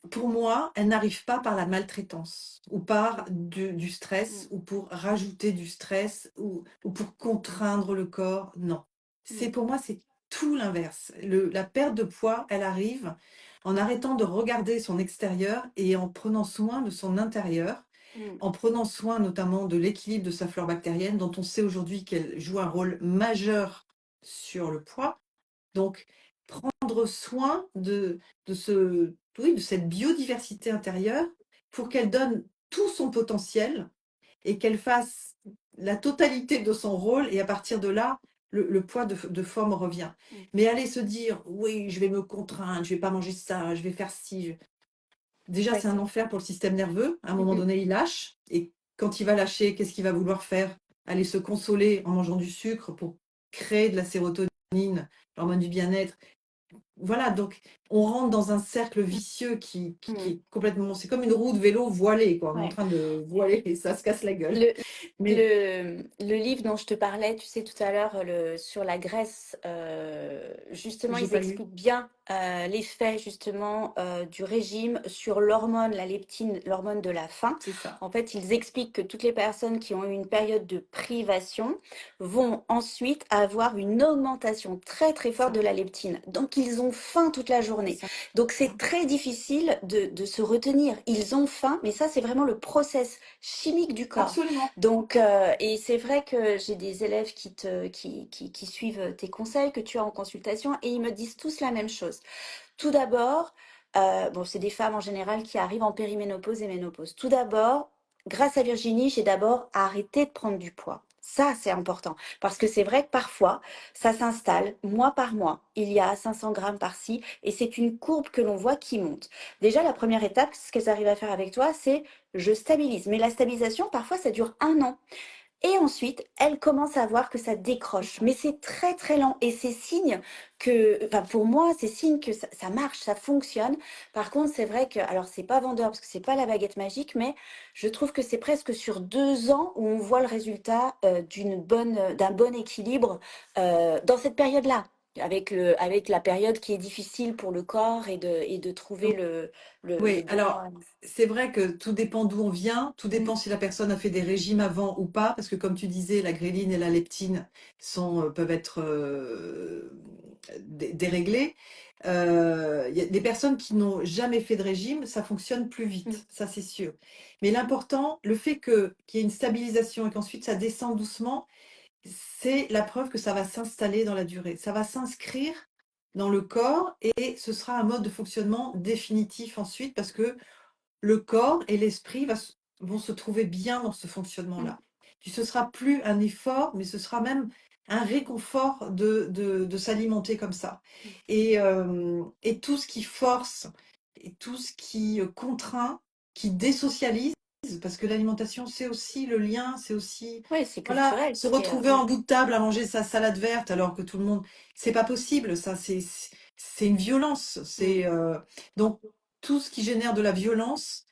pour moi, elle n'arrive pas par la maltraitance ou par du stress Mm. ou pour rajouter du stress ou pour contraindre le corps. Non. Mm. Pour moi, c'est tout l'inverse. La perte de poids, elle arrive en arrêtant de regarder son extérieur et en prenant soin de son intérieur, Mm. en prenant soin notamment de l'équilibre de sa flore bactérienne, dont on sait aujourd'hui qu'elle joue un rôle majeur sur le poids. Donc, prendre soin oui, de cette biodiversité intérieure pour qu'elle donne tout son potentiel et qu'elle fasse la totalité de son rôle. Et à partir de là, le poids de forme revient. Mm. Mais aller se dire, oui, je vais me contraindre, je vais pas manger ça, je vais faire ci. Déjà, Ouais, c'est un enfer pour le système nerveux. À un moment Mhm. donné, il lâche. Et quand il va lâcher, qu'est-ce qu'il va vouloir faire? Aller se consoler en mangeant du sucre pour créer de la sérotonine, l'hormone du bien-être. Voilà, donc on rentre dans un cercle vicieux qui Mm. est complètement. C'est comme une roue de vélo voilée, quoi. On est en Ouais. train de voiler et ça se casse la gueule. Le, Mais le livre dont je te parlais, tu sais, tout à l'heure, sur la graisse, justement, j'ai ils pas lu. expliquent bien l'effet, justement, du régime sur l'hormone, la leptine, l'hormone de la faim. C'est ça. En fait, ils expliquent que toutes les personnes qui ont eu une période de privation vont ensuite avoir une augmentation très, très C'est forte ça. de la leptine. Donc, ils ont faim toute la C'est journée. ça. Donc, c'est très difficile de se retenir. Ils ont faim, mais ça, c'est vraiment le process chimique du corps. Absolument. Donc, et c'est vrai que j'ai des élèves qui suivent tes conseils que tu as en consultation et ils me disent tous la même chose. Tout d'abord, bon, c'est des femmes en général qui arrivent en périménopause et ménopause. Tout d'abord, grâce à Virginie, j'ai d'abord arrêté de prendre du poids. Ça, c'est important. Parce que c'est vrai que parfois, ça s'installe mois par mois. Il y a 500 grammes par-ci et c'est une courbe que l'on voit qui monte. Déjà, la première étape, ce qu'elles arrivent à faire avec toi, c'est je stabilise. Mais la stabilisation, parfois, ça dure un an. Et ensuite, elle commence à voir que ça C'est décroche. ça. Mais c'est très très lent. Et c'est signe que, enfin pour moi, c'est signe que ça marche, ça fonctionne. Par contre, c'est vrai que, alors c'est pas vendeur parce que c'est pas la baguette magique, mais je trouve que c'est presque sur 2 ans où on voit le résultat d'un bon équilibre dans cette période-là. Avec la période qui est difficile pour le corps et de trouver le Oui, bon. alors c'est vrai que tout dépend d'où on vient, tout Mm, dépend si la personne a fait des régimes avant ou pas, parce que comme tu disais, la gréline et la leptine peuvent être déréglées. Il y a des personnes qui n'ont jamais fait de régime, ça fonctionne plus mm, vite, ça c'est sûr. Mais l'important, le fait qu'il y ait une stabilisation et qu'ensuite ça descend doucement, c'est la preuve que ça va s'installer dans la durée. Ça va s'inscrire dans le corps et ce sera un mode de fonctionnement définitif ensuite parce que le corps et l'esprit vont se trouver bien dans ce mm, fonctionnement-là. Puis ce sera plus un effort, mais ce sera même un réconfort de s'alimenter comme ça. mm. Et tout ce qui force et tout ce qui contraint, qui désocialise, parce que l'alimentation, c'est aussi le lien, c'est aussi, Oui, c'est voilà, culturel. se retrouver en bout de table à manger sa salade verte alors que tout le monde, c'est pas possible, ça, c'est une violence. mm, Donc, tout ce qui génère de la violence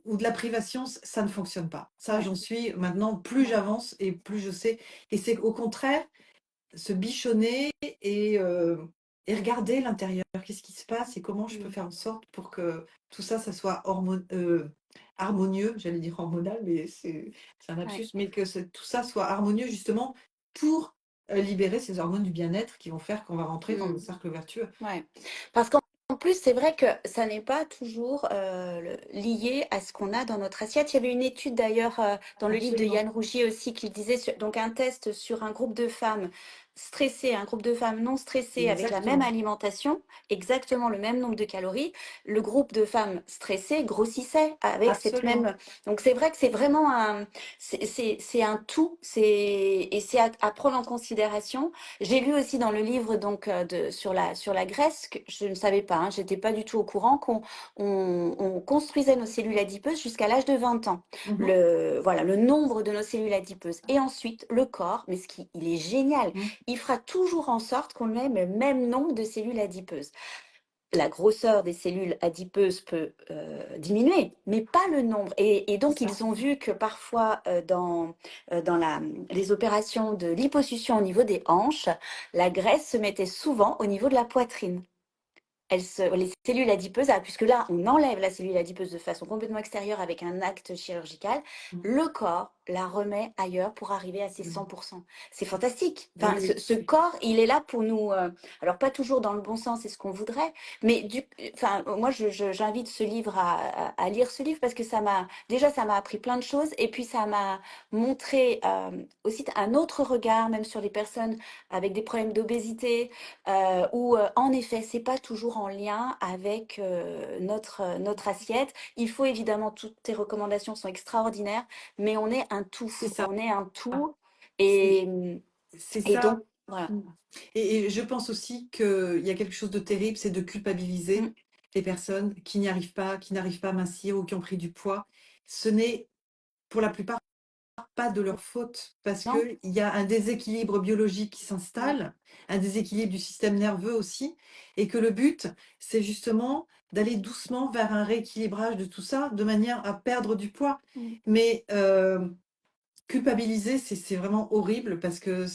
ou de la privation, ça ne fonctionne pas. Ça, ouais, j'en suis maintenant, plus j'avance et plus je sais. Et c'est au contraire se bichonner et regarder l'intérieur. Qu'est-ce qui se passe et comment je peux mm, faire en sorte pour que tout ça, ça soit harmonieux. J'allais dire hormonal, mais c'est un ouais. lapsus. Mais que tout ça soit harmonieux justement pour libérer ces hormones du bien-être qui vont faire qu'on va rentrer dans le Mm. cercle vertueux. Ouais. Parce qu'en plus, c'est vrai que ça n'est pas toujours lié à ce qu'on a dans notre assiette. Il y avait une étude d'ailleurs dans le livre de Absolument. Yann Rougier aussi qui disait, donc un test sur un groupe de femmes stressées, un groupe de femmes non stressées avec la même Exactement. alimentation, exactement le même nombre de calories. Le groupe de femmes stressées grossissait avec cette Absolument. même. Donc c'est vrai que c'est vraiment c'est un tout, et c'est à prendre en considération. J'ai lu aussi dans le livre donc sur la graisse que je ne savais pas, hein, j'étais pas du tout au courant qu'on construisait nos cellules adipeuses jusqu'à l'âge de 20 ans. Mhm. Voilà, le nombre de nos cellules adipeuses. Et ensuite, le corps, mais il est génial, Mhm. il fera toujours en sorte qu'on ait le même nombre de cellules adipeuses. La grosseur des cellules adipeuses peut diminuer, mais pas le nombre. Et C'est donc, ça. ils ont vu que parfois, dans les opérations de liposuction au niveau des hanches, la graisse se mettait souvent au niveau de la poitrine. Les cellules adipeuses, puisque là, on enlève la cellule adipeuse de façon complètement extérieure avec un acte chirurgical, Mhm. le corps la remet ailleurs pour arriver à ses Mhm. 100%. C'est fantastique. Oui, Enfin, ce, oui. ce corps, il est là pour nous, alors pas toujours dans le bon sens, c'est ce qu'on voudrait, mais enfin, moi, j'invite ce livre à lire ce livre parce que déjà, ça m'a appris plein de choses et puis ça m'a montré aussi un autre regard, même sur les personnes avec des problèmes d'obésité, où en effet, c'est pas toujours en lien avec notre assiette. Il faut évidemment, toutes tes recommandations sont extraordinaires, mais on est un tout. C'est ça. On est un tout. C'est Et, c'est et ça. donc, voilà. Mm. Et je pense aussi qu'il y a quelque chose de terrible, c'est de culpabiliser Mm, les personnes qui n'y arrivent pas, qui n'arrivent pas à mincir ou qui ont pris du poids. Ce n'est pour la plupart pas de leur faute parce non? qu'il y a un déséquilibre biologique qui Mm, s'installe, un déséquilibre du système nerveux aussi, et que le but, c'est justement d'aller doucement vers un rééquilibrage de tout ça de manière à perdre du poids. mm. Mais culpabiliser, c'est vraiment horrible parce que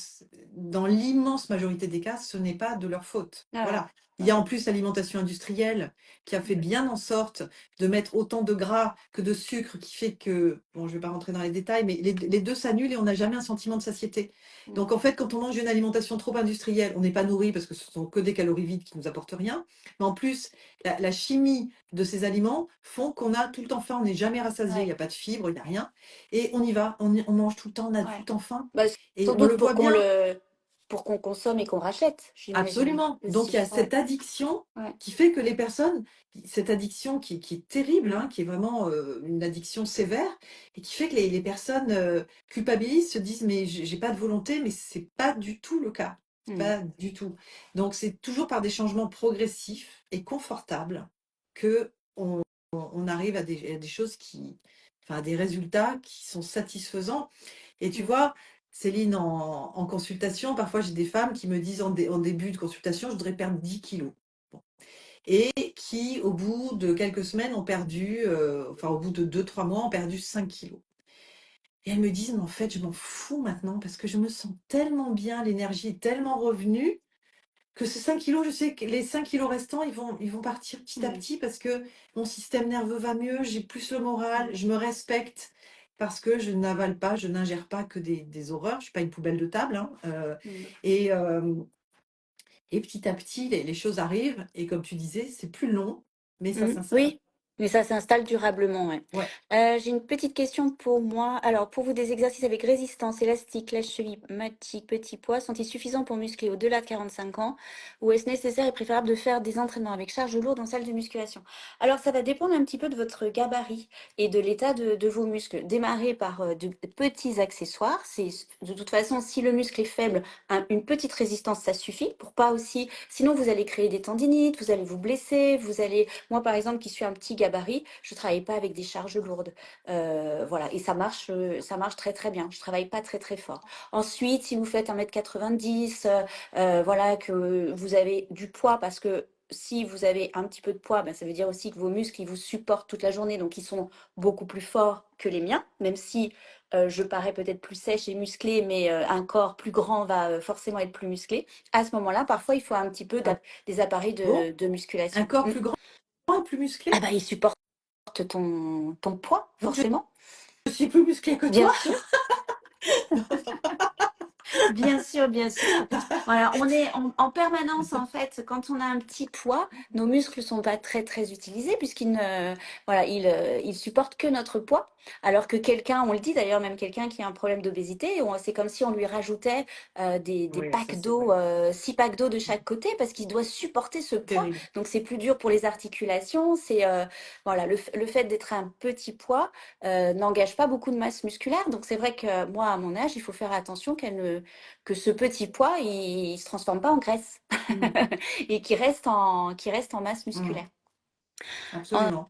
dans l'immense majorité des cas, ce n'est pas de leur faute. Ah ouais. Voilà. Il y a en plus l'alimentation industrielle qui a fait bien en sorte de mettre autant de gras que de sucre qui fait que, bon, je ne vais pas rentrer dans les détails, mais les deux s'annulent et on n'a jamais un sentiment de satiété. Mm, Donc en fait, quand on mange une alimentation trop industrielle, on n'est pas nourri parce que ce sont que des calories vides qui nous apportent rien. Mais en plus, la chimie de ces aliments font qu'on a tout le temps faim, on n'est jamais rassasié, il n'y ouais, a pas de fibres, il n'y a rien. Et on y va, on mange tout le temps, on a tout ouais. le temps faim. Bah, Et sans on le doute voit bien. pour qu'on consomme et qu'on rachète, j'imagine Absolument. Donc il y aussi. a Ouais, cette addiction ouais. qui fait que les personnes, cette addiction qui est terrible, hein, qui est vraiment une addiction sévère, et qui fait que les personnes culpabilisent, se disent mais j'ai pas de volonté, mais c'est pas du tout le cas. C'est Mm, pas du tout. Donc c'est toujours par des changements progressifs et confortables que on arrive à des choses qui, enfin à des résultats qui sont satisfaisants. Et tu mm, vois, Céline, en consultation, parfois j'ai des femmes qui me disent en début de consultation, je voudrais perdre 10 kilos. Bon. Et qui, au bout de quelques semaines, ont perdu, enfin au bout de 2, 3 mois, ont perdu 5 kilos. Et elles me disent, mais en fait, je m'en fous maintenant parce que je me sens tellement bien, l'énergie est tellement revenue que ces 5 kilos, je sais que les 5 kilos restants, ils vont partir petit à mm, petit parce que mon système nerveux va mieux, j'ai plus le moral, mm, je me respecte parce que je n'avale pas, je n'ingère pas que des horreurs. Je suis pas une poubelle de table, hein, mm, et, euh, et petit à petit, les choses arrivent. Et comme tu disais, c'est plus long, mais ça s'installe. Oui, mais ça s'installe durablement, ouais. Ouais. J'ai une petite question pour moi. Alors, pour vous, des exercices avec résistance élastique, lèche cheville, matic, petit poids, sont-ils suffisants pour muscler au-delà de 45 ans? Ou est-ce nécessaire et préférable de faire des entraînements avec charge lourde en salle de musculation? Alors, ça va dépendre un petit peu de votre gabarit et de l'état de vos muscles. Démarrer par de petits accessoires. C'est de toute façon, si le muscle est faible, une petite résistance, ça suffit pour pas aussi. Sinon, vous allez créer des tendinites, vous allez vous blesser, vous allez moi, par exemple, qui suis un petit gabarit, je travaille pas avec des charges lourdes. Voilà, et ça marche très très bien. Je travaille pas très très fort. Ensuite, si vous faites 1,90 m, voilà, que vous avez du poids, parce que si vous avez un petit peu de poids, ben, ça veut dire aussi que vos muscles, ils vous supportent toute la journée, donc ils sont beaucoup plus forts que les miens, même si je parais peut-être plus sèche et musclée, mais un corps plus grand va forcément être plus musclé. À ce moment-là, parfois, il faut un petit peu Ah des appareils bon? de Un musculation. corps plus grand et plus Ah musclé? bah, il supporte ton poids, Donc forcément. je suis plus musclée que Bien toi? sûr, bien sûr, bien sûr. Voilà, on est en permanence, en fait, quand on a un petit poids, nos muscles sont pas très, très utilisés puisqu'ils ne, voilà, ils supportent que notre poids. Alors que quelqu'un, on le dit d'ailleurs, même quelqu'un qui a un problème d'obésité, c'est comme si on lui rajoutait des Oui, ça packs c'est d'eau, vrai. 6 packs d'eau de chaque côté parce qu'il doit supporter ce poids. Terrible. Donc c'est plus dur pour les articulations. Voilà, le fait d'être un petit poids n'engage pas beaucoup de masse musculaire. Donc c'est vrai que moi, à mon âge, il faut faire attention que ce petit poids, il se transforme pas en graisse Mm, et qu'il reste en masse mm, musculaire. En- absolument.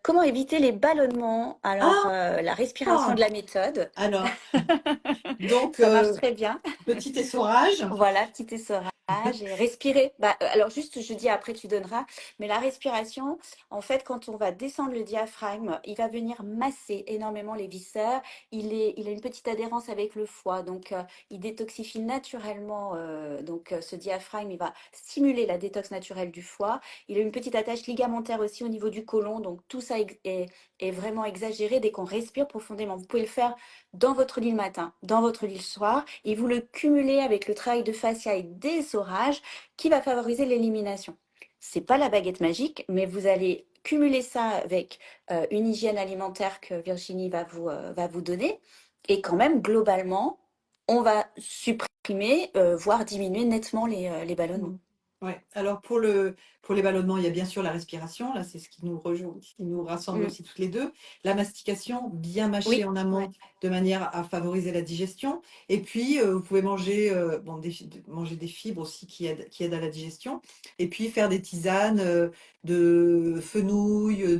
comment éviter les ballonnements? Alors, la respiration de Ah! la méthode, Alors, donc, ça marche très bien. petit essorage. Voilà, petit essorage et respirer. Bah, alors juste, je dis après tu donneras, mais la respiration, en fait, quand on va descendre le diaphragme, il va venir masser énormément les viscères. Il a une petite adhérence avec le foie, donc il détoxifie naturellement. Ce diaphragme, il va stimuler la détox naturelle du foie. Il a une petite attache ligamentaire aussi au niveau du côlon, donc tout ça est vraiment exagéré dès qu'on respire profondément. Vous pouvez le faire dans votre lit le matin, dans votre lit le soir, et vous le cumulez avec le travail de fascia et d'essorage qui va favoriser l'élimination. C'est pas la baguette magique, mais vous allez cumuler ça avec une hygiène alimentaire que Virginie va vous donner, et quand même globalement, on va supprimer, voire diminuer nettement les ballonnements. Mm. Ouais. Alors pour les ballonnements, il y a bien sûr la respiration. Là, c'est ce qui nous rejoint, ce qui nous rassemble Mm. aussi toutes les deux. La mastication, bien mâcher Oui, en ouais. amont de manière à favoriser la digestion. Et puis, vous pouvez manger, bon, manger des fibres aussi qui aident à la digestion. Et puis faire des tisanes de fenouil,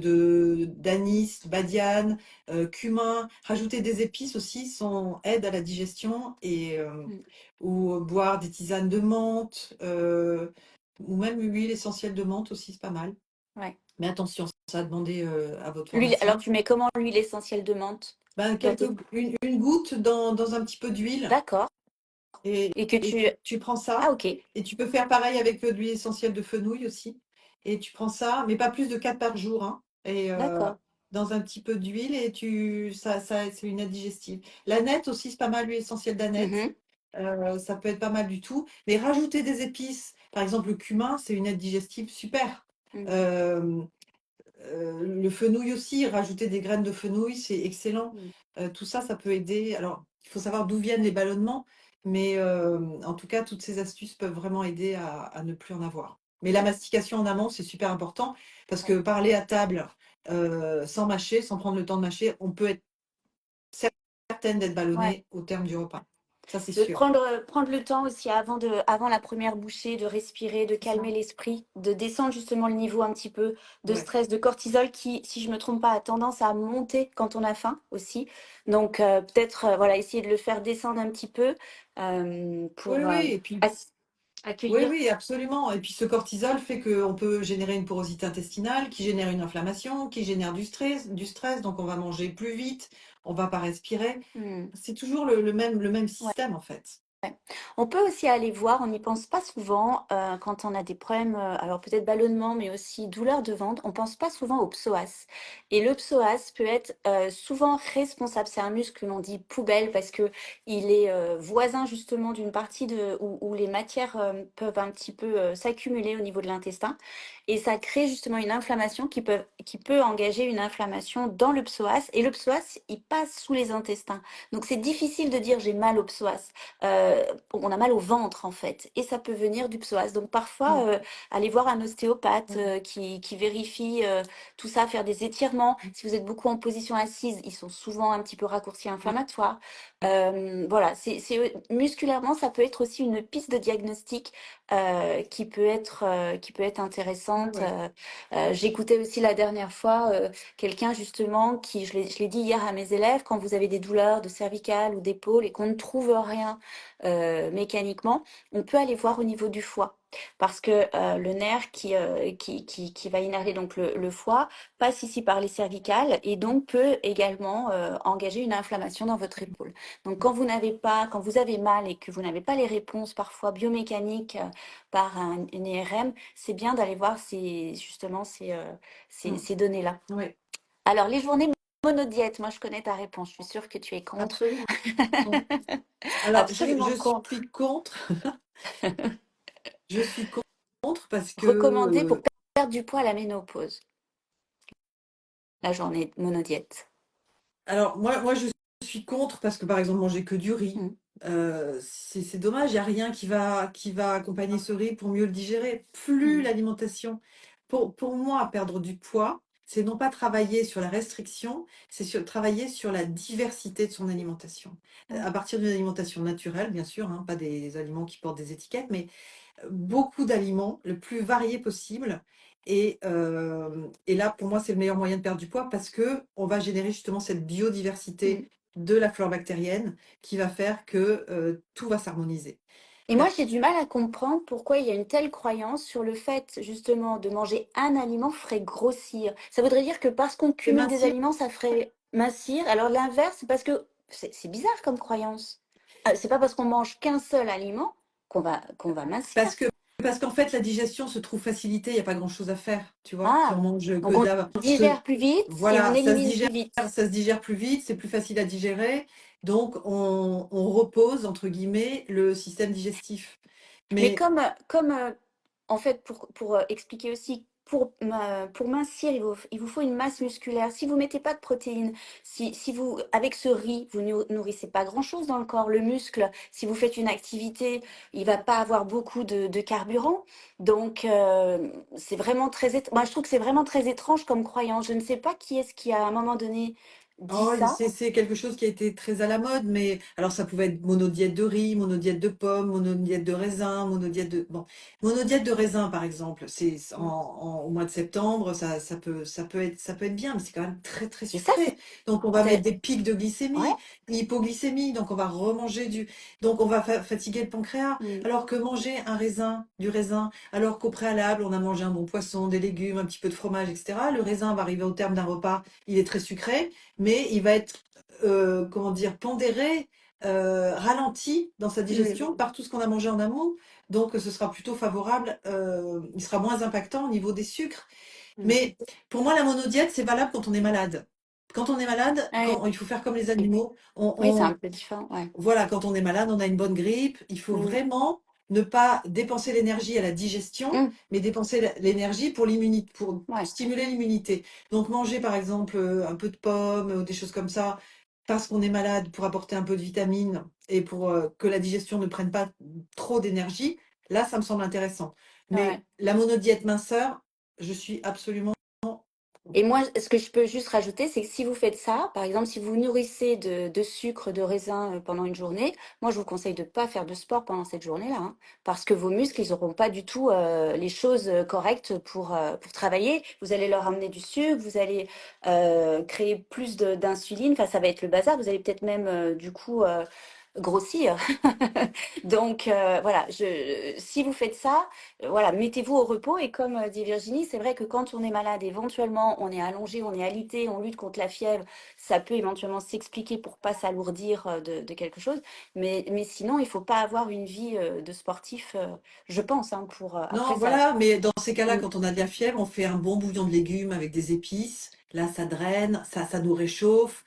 d'anis, badiane, cumin. Rajouter des épices aussi aide à la digestion Mm. ou boire des tisanes de menthe, ou même l'huile essentielle de menthe aussi, c'est pas mal. Ouais. Mais attention, ça a demandé à votre Alors pharmacien. tu mets comment l'huile essentielle de menthe Ben, dans tes... une goutte dans un petit peu d'huile D'accord. Et que et tu... tu prends ça Ah ok, et tu peux faire pareil avec de l'huile essentielle de fenouil aussi. Et tu prends ça, mais pas plus de 4 par jour, hein, et d'accord. dans un petit peu d'huile et c'est une aide digestive. L'aneth aussi, c'est pas mal, l'huile essentielle d'aneth. Mhm. Ça peut être pas mal du tout. Mais rajouter des épices, par exemple le cumin, c'est une aide digestive super. Mm. Euh, le fenouil aussi, rajouter des graines de fenouil, c'est excellent. Mm. Tout ça, ça peut aider. Alors, il faut savoir d'où viennent les ballonnements. Mais en tout cas, toutes ces astuces peuvent vraiment aider à ne plus en avoir. Mais la mastication en amont, c'est super important parce que Ouais. parler à table, sans mâcher, sans prendre le temps de mâcher, on peut être certaine d'être Ouais. ballonné au terme du repas. Ça, c'est De sûr. prendre le temps aussi avant la première bouchée, de respirer, de C'est ça. calmer l'esprit, de descendre justement le niveau un petit peu de Ouais. stress, de cortisol qui, si je me trompe pas, a tendance à monter quand on a faim aussi. Donc peut-être voilà, essayer de le faire descendre un petit peu Oui, pour oui. Et puis, oui, accueillir. oui, absolument. Et puis, ce cortisol fait qu'on peut générer une porosité intestinale, qui génère une inflammation, qui génère du stress. Donc, on va manger plus vite, on va pas respirer. Hmm. C'est toujours le même Ouais. système, en fait. On peut aussi aller voir, on n'y pense pas souvent quand on a des problèmes, alors peut-être ballonnement, mais aussi douleur de ventre, on pense pas souvent au psoas. Et le psoas peut être souvent responsable, c'est un muscle que l'on dit poubelle parce que il est voisin justement d'une partie où les matières peuvent un petit peu s'accumuler au niveau de l'intestin. Et ça crée justement une inflammation qui peut engager une inflammation dans le psoas. Et le psoas, il passe sous les intestins. Donc c'est difficile de dire j'ai mal au psoas. On a mal au ventre en fait, et ça peut venir du psoas. Donc parfois, Mm. aller voir un ostéopathe Mm. qui vérifie tout ça, faire des étirements. Si vous êtes beaucoup en position assise, ils sont souvent un petit peu raccourcis inflammatoires. Voilà, musculairement, ça peut être aussi une piste de diagnostic qui peut être Ouais, intéressante. ouais. J'écoutais aussi la dernière fois quelqu'un justement qui, je l'ai dit hier à mes élèves, quand vous avez des douleurs de cervicales ou d'épaule et qu'on ne trouve rien mécaniquement, on peut aller voir au niveau du foie. Parce que le nerf qui va innerver donc le foie passe ici par les cervicales et donc peut également engager une inflammation dans votre épaule. Donc quand vous avez mal et que vous n'avez pas les réponses parfois biomécaniques par une IRM, c'est bien d'aller voir justement Mm. ces données-là. Ouais, Alors les journées monodiète, moi je connais ta réponse, je suis sûre que tu es contre. absolument. Alors, Absolument je contre. suis contre. Je suis contre parce que, Recommandé pour perdre du poids à la ménopause, la journée monodiète. alors moi, je suis contre parce que, par exemple, manger que du riz, Mm, c'est dommage, il y a rien qui va accompagner ce riz pour mieux le digérer. Plus mm, l'alimentation pour moi, perdre du poids, c'est non pas travailler sur la restriction, c'est travailler sur la diversité de son alimentation. mm. À partir d'une alimentation naturelle, bien sûr, hein, pas des aliments qui portent des étiquettes, mais beaucoup d'aliments, le plus varié possible. Et là, pour moi, c'est le meilleur moyen de perdre du poids parce que on va générer justement cette biodiversité Mm. de la flore bactérienne qui va faire que tout va s'harmoniser. Et moi, La- j'ai du mal à comprendre pourquoi il y a une telle croyance sur le fait, justement, de manger un aliment ferait grossir. Ça voudrait dire que parce qu'on Et cumule des mincir, aliments, ça ferait mincir. Alors l'inverse, c'est parce que c'est bizarre comme croyance. C'est pas parce qu'on mange qu'un seul aliment qu'on va mincir. parce que parce qu'en fait, la digestion se trouve facilitée, il n'y a pas grand-chose à faire, tu vois. Si on Ah, mange donc que de on la, que, digère plus vite et on voilà, élimine plus vite. ça se digère plus vite, c'est plus facile à digérer, donc on repose, entre guillemets, le système digestif. Mais Mais comme en fait, pour expliquer aussi, pour mincir, il vous faut une masse musculaire. Si vous mettez pas de protéines, si vous, avec ce riz, vous ne nourrissez pas grand-chose dans le corps, le muscle, si vous faites une activité, il va pas avoir beaucoup de carburant. Donc, c'est vraiment moi, je trouve que c'est vraiment très étrange comme croyance. Je ne sais pas qui est-ce qui, à un moment donné, dit oh, ça. c'est quelque chose qui a été très à la mode, mais alors ça pouvait être monodiète de riz, monodiète de pommes, monodiète de raisin, monodiète de... Bon, monodiète de raisin, par exemple, Mm. au mois de septembre, ça peut être bien, mais c'est quand même très, très Et ça, sucré. Donc on va mettre c'est- des pics de ouais. glycémie, hypoglycémie, donc on va remanger donc on va fatiguer le pancréas. Mm. Alors que manger du raisin, alors qu'au préalable, on a mangé un bon poisson, des légumes, un petit peu de fromage, etc., le raisin va arriver au terme d'un repas, il est très sucré, mais il va être, comment dire, pondéré, ralenti dans sa Mm. digestion par tout ce qu'on a mangé en amont. Donc, ce sera plutôt favorable, il sera moins impactant au niveau des sucres. Mm. Mais pour moi, la monodiète, c'est valable quand on est malade. Quand on est malade, Ouais. il faut faire comme les animaux. Oui, c'est un peu différent, ouais. Voilà, quand on est malade, on a une bonne grippe. Il faut Mmh. vraiment ne pas dépenser l'énergie à la digestion, Mmh. mais dépenser l'énergie pour l'immunité, pour Ouais. stimuler l'immunité. Donc manger par exemple un peu de pommes ou des choses comme ça, parce qu'on est malade, pour apporter un peu de vitamines et pour que la digestion ne prenne pas trop d'énergie, là, ça me semble intéressant. Ouais. Mais la monodiète minceur, je suis absolument... Et moi, ce que je peux juste rajouter, c'est que si vous faites ça, par exemple, si vous vous nourrissez de sucre, de raisin pendant une journée, moi, je vous conseille de ne pas faire de sport pendant cette journée-là, hein, parce que vos muscles, ils n'auront pas du tout les choses correctes pour travailler. Vous allez leur amener du sucre, vous allez créer plus d'insuline, enfin, ça va être le bazar. Vous allez peut-être même, du coup, grossir. Donc, voilà, si vous faites ça, voilà, mettez-vous au repos et comme dit Virginie, c'est vrai que quand on est malade, éventuellement, on est allongé, on est alité, on lutte contre la fièvre, ça peut éventuellement s'expliquer pour pas s'alourdir de quelque chose. Mais sinon, il faut pas avoir une vie de sportif, je pense, hein, pour Non, après ça. voilà, mais dans ces cas-là, Mm, quand on a de la fièvre, on fait un bon bouillon de légumes avec des épices. Là, ça draine, ça nous réchauffe,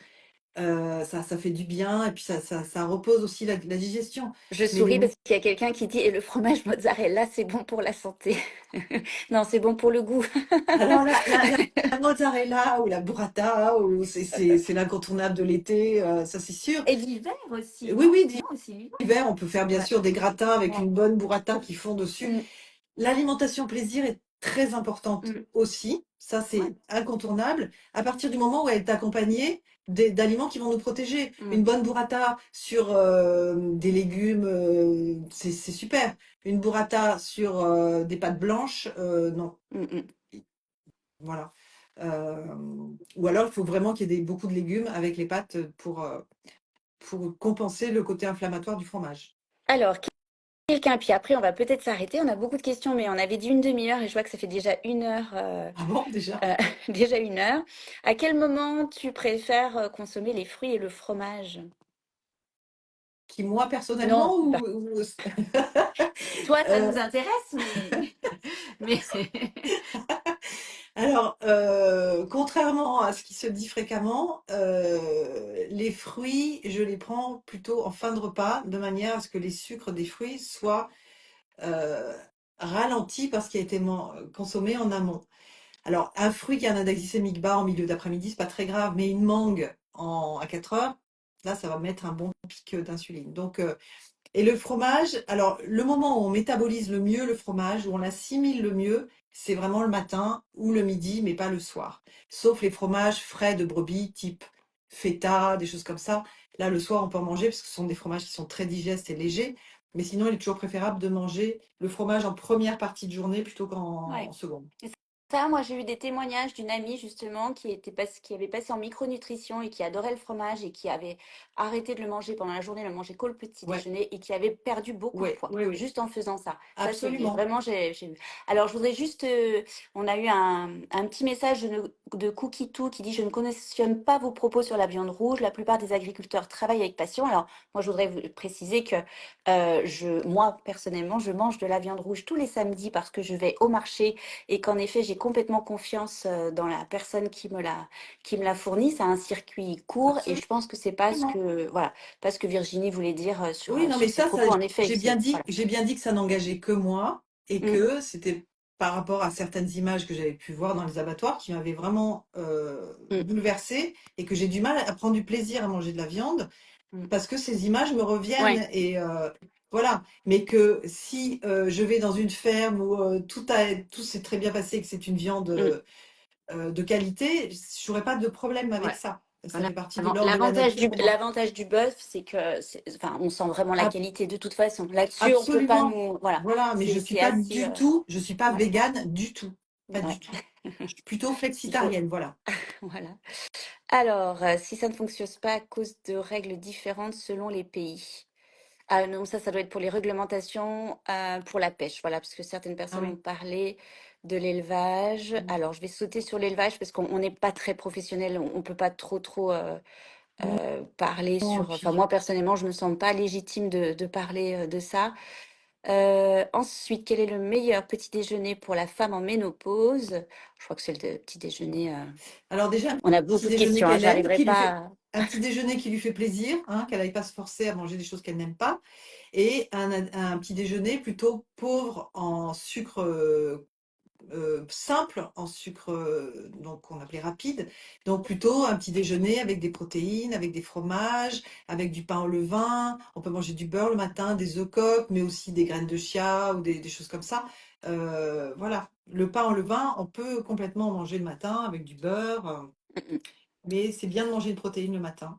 ça fait du bien, et puis ça repose aussi la digestion. Je Mais les, souris parce qu'il y a quelqu'un qui dit, et le fromage mozzarella, c'est bon pour la santé. Non, c'est bon pour le goût. alors la mozzarella ou la burrata, ou c'est l'incontournable de l'été, ça c'est sûr. Et l'hiver aussi, Oui, non? oui, Non, aussi l'hiver. d'hiver, on peut faire bien Ouais. sûr des gratins avec Ouais. une bonne burrata qui fond dessus. Mm, L'alimentation plaisir est très importante mm, aussi, ça ouais. c'est incontournable, à partir du moment où elle est accompagnée d'aliments qui vont nous protéger. Mm, Une bonne burrata sur des légumes, c'est super. Une burrata sur des pâtes blanches, non, mm, mm. voilà. Ou alors il faut vraiment qu'il y ait beaucoup de légumes avec les pâtes pour compenser le côté inflammatoire du fromage. Alors, quelqu'un, puis après, on va peut-être s'arrêter. On a beaucoup de questions, mais on avait dit une demi-heure et je vois que ça fait déjà 1 heure, Ah bon, déjà? euh, déjà 1 heure. À quel moment tu préfères consommer les fruits et le fromage? Qui moi personnellement Non, bah, ou- toi, ça Euh, nous intéresse, mais... Alors, contrairement à ce qui se dit fréquemment, les fruits, je les prends plutôt en fin de repas, de manière à ce que les sucres des fruits soient euh, ralentis parce qu'il a été consommé en amont. Alors, un fruit qui a un index glycémique bas en milieu d'après-midi, c'est pas très grave, mais une mangue à 4 heures, là, ça va mettre un bon pic d'insuline. Donc, et le fromage, alors le moment où on métabolise le mieux le fromage, où on l'assimile le mieux, c'est vraiment le matin ou le midi, mais pas le soir. Sauf les fromages frais de brebis, type feta, des choses comme ça. Là, le soir, on peut en manger parce que ce sont des fromages qui sont très digestes et légers. Mais sinon, il est toujours préférable de manger le fromage en première partie de journée plutôt qu'en Ouais. seconde. Et ça, moi, j'ai eu des témoignages d'une amie justement qui avait passé en micronutrition et qui adorait le fromage et qui avait arrêté de le manger pendant la journée, ne le mangeait qu'au petit Ouais, déjeuner et qui avait perdu beaucoup de ouais, poids ouais, oui, juste en faisant ça. Ça, c'est absolument. vraiment, j'ai vu. Alors, je voudrais juste, on a eu un petit message de Cookie Too qui dit, je ne cautionne pas vos propos sur la viande rouge. La plupart des agriculteurs travaillent avec passion. Alors, moi, je voudrais vous préciser que moi, personnellement, je mange de la viande rouge tous les samedis parce que je vais au marché et qu'en effet, j'ai complètement confiance dans la personne qui me l'a fourni. C'est un circuit court et Absolument. je pense que c'est pas ce que, voilà, pas ce que Virginie voulait dire Oui, non, mais sur ses ça, propos. En effet, c'est, voilà. j'ai bien dit que ça n'engageait que moi et Mm, que c'était par rapport à certaines images que j'avais pu voir dans les abattoirs qui m'avaient vraiment mm, bouleversée et que j'ai du mal à prendre du plaisir à manger de la viande mm. parce que ces images me Ouais, reviennent et voilà. Mais que si je vais dans une ferme où tout s'est très bien passé, que c'est une viande mm, de qualité, je n'aurais pas de problème avec ouais. ça. Ça Voilà. fait partie de l'ordre de la L'avantage nature du, pour moi. l'avantage du bœuf, c'est que, enfin, on sent vraiment la qualité de toute façon. Là-dessus, on peut pas Absolument. nous, voilà, Voilà, mais je suis c'est pas assez, du tout, je suis pas ouais, végane du tout. Pas ouais. du tout. Je suis plutôt Il faut, flexitarienne, voilà. voilà. Alors, si ça ne fonctionne pas à cause de règles différentes selon les pays. Ah non, ça doit être pour les réglementations pour la pêche, voilà, parce que certaines Ah personnes ont oui. parlé de l'élevage. Alors, je vais sauter sur l'élevage parce qu'on n'est pas très professionnel, on peut pas trop parler Non, et sur. Enfin, puis, moi personnellement, je me sens pas légitime de parler de ça. Ensuite, quel est le meilleur petit déjeuner pour la femme en ménopause? Je crois que c'est le petit déjeuner. alors déjà, un On a petit beaucoup de déjeuner questions, hein, qu'elle aime, j'arriverai pas. un petit déjeuner qui lui fait plaisir, hein, qu'elle n'aille pas se forcer à manger des choses qu'elle n'aime pas, et un petit déjeuner plutôt pauvre en sucre simple en sucre, donc qu'on appelait rapide. Donc plutôt un petit déjeuner avec des protéines, avec des fromages, avec du pain au levain. On peut manger du beurre le matin, des œufs coques, mais aussi des graines de chia ou des choses comme ça. Voilà, le pain au levain, on peut complètement en manger le matin avec du beurre, Mm, mm. mais c'est bien de manger une protéine le matin.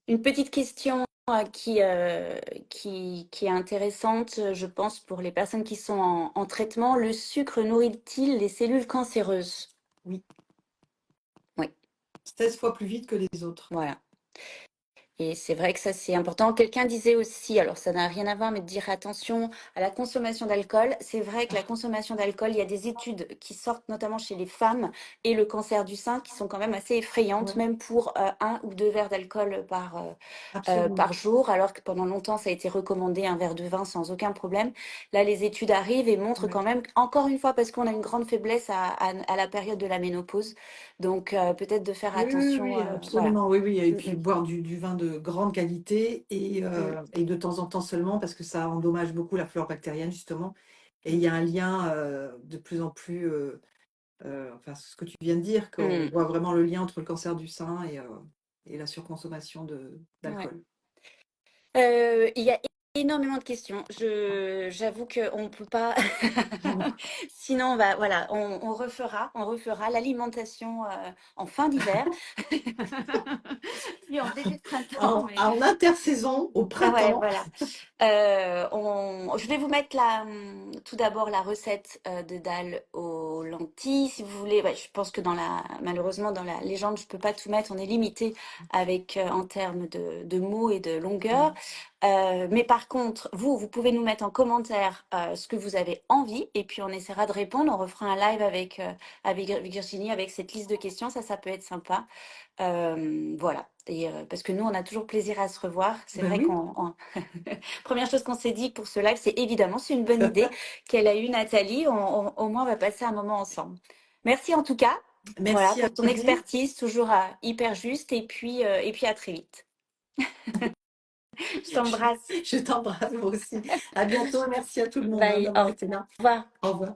Une petite question qui est intéressante, je pense, pour les personnes qui sont en traitement. Le sucre nourrit-il les cellules cancéreuses? Oui, Oui, 16 fois plus vite que les autres. voilà. Et c'est vrai que ça, c'est important. Quelqu'un disait aussi, alors ça n'a rien à voir, mais de dire attention à la consommation d'alcool. C'est vrai que la consommation d'alcool, il y a des études qui sortent notamment chez les femmes et le cancer du sein qui sont quand même assez effrayantes, Ouais, même pour 1 ou 2 verres d'alcool par absolument. jour, alors que pendant longtemps, ça a été recommandé 1 verre de vin sans aucun problème. Là, les études arrivent et montrent Ouais. quand même, encore une fois, parce qu'on a une grande faiblesse à la période de la ménopause. Donc, peut-être de faire Oui, oui, attention. oui, Voilà. absolument. Oui, oui. Et Mm, puis mm, boire du vin de grande qualité mm, et de temps en temps seulement parce que ça endommage beaucoup la flore bactérienne, justement. Et il mm. y a un lien de plus en plus, enfin, ce que tu viens de dire, qu'on Mm. voit vraiment le lien entre le cancer du sein et la surconsommation Ouais. d'alcool. Il y a énormément de questions. J'avoue qu'on ne peut pas. Sinon, voilà, on refera l'alimentation en fin d'hiver. Puis en début de printemps. Mais... En intersaison, au Ah ouais, printemps. voilà. Je vais vous mettre tout d'abord la recette de dalle aux lentilles. Si vous voulez, ouais, je pense que malheureusement, dans la légende, je peux pas tout mettre. On est limité en termes de mots et de longueur. Mais par contre, vous pouvez nous mettre en commentaire ce que vous avez envie et puis on essaiera de répondre. On refera un live avec Virginie avec cette liste de questions. Ça peut être sympa. Voilà. Et parce que nous, on a toujours plaisir à se revoir. C'est Ben vrai oui. première chose qu'on s'est dit pour ce live, c'est évidemment, c'est une bonne idée qu'elle a eue, Nathalie. Au moins, on va passer un moment ensemble. Merci en tout cas. Voilà, Merci à pour ton vous. expertise, toujours hyper juste. Et puis à très vite. Je Je, t'embrasse. je t'embrasse moi aussi. À bientôt. Merci à tout le monde Bye. Au d'avoir été là. revoir. Au revoir.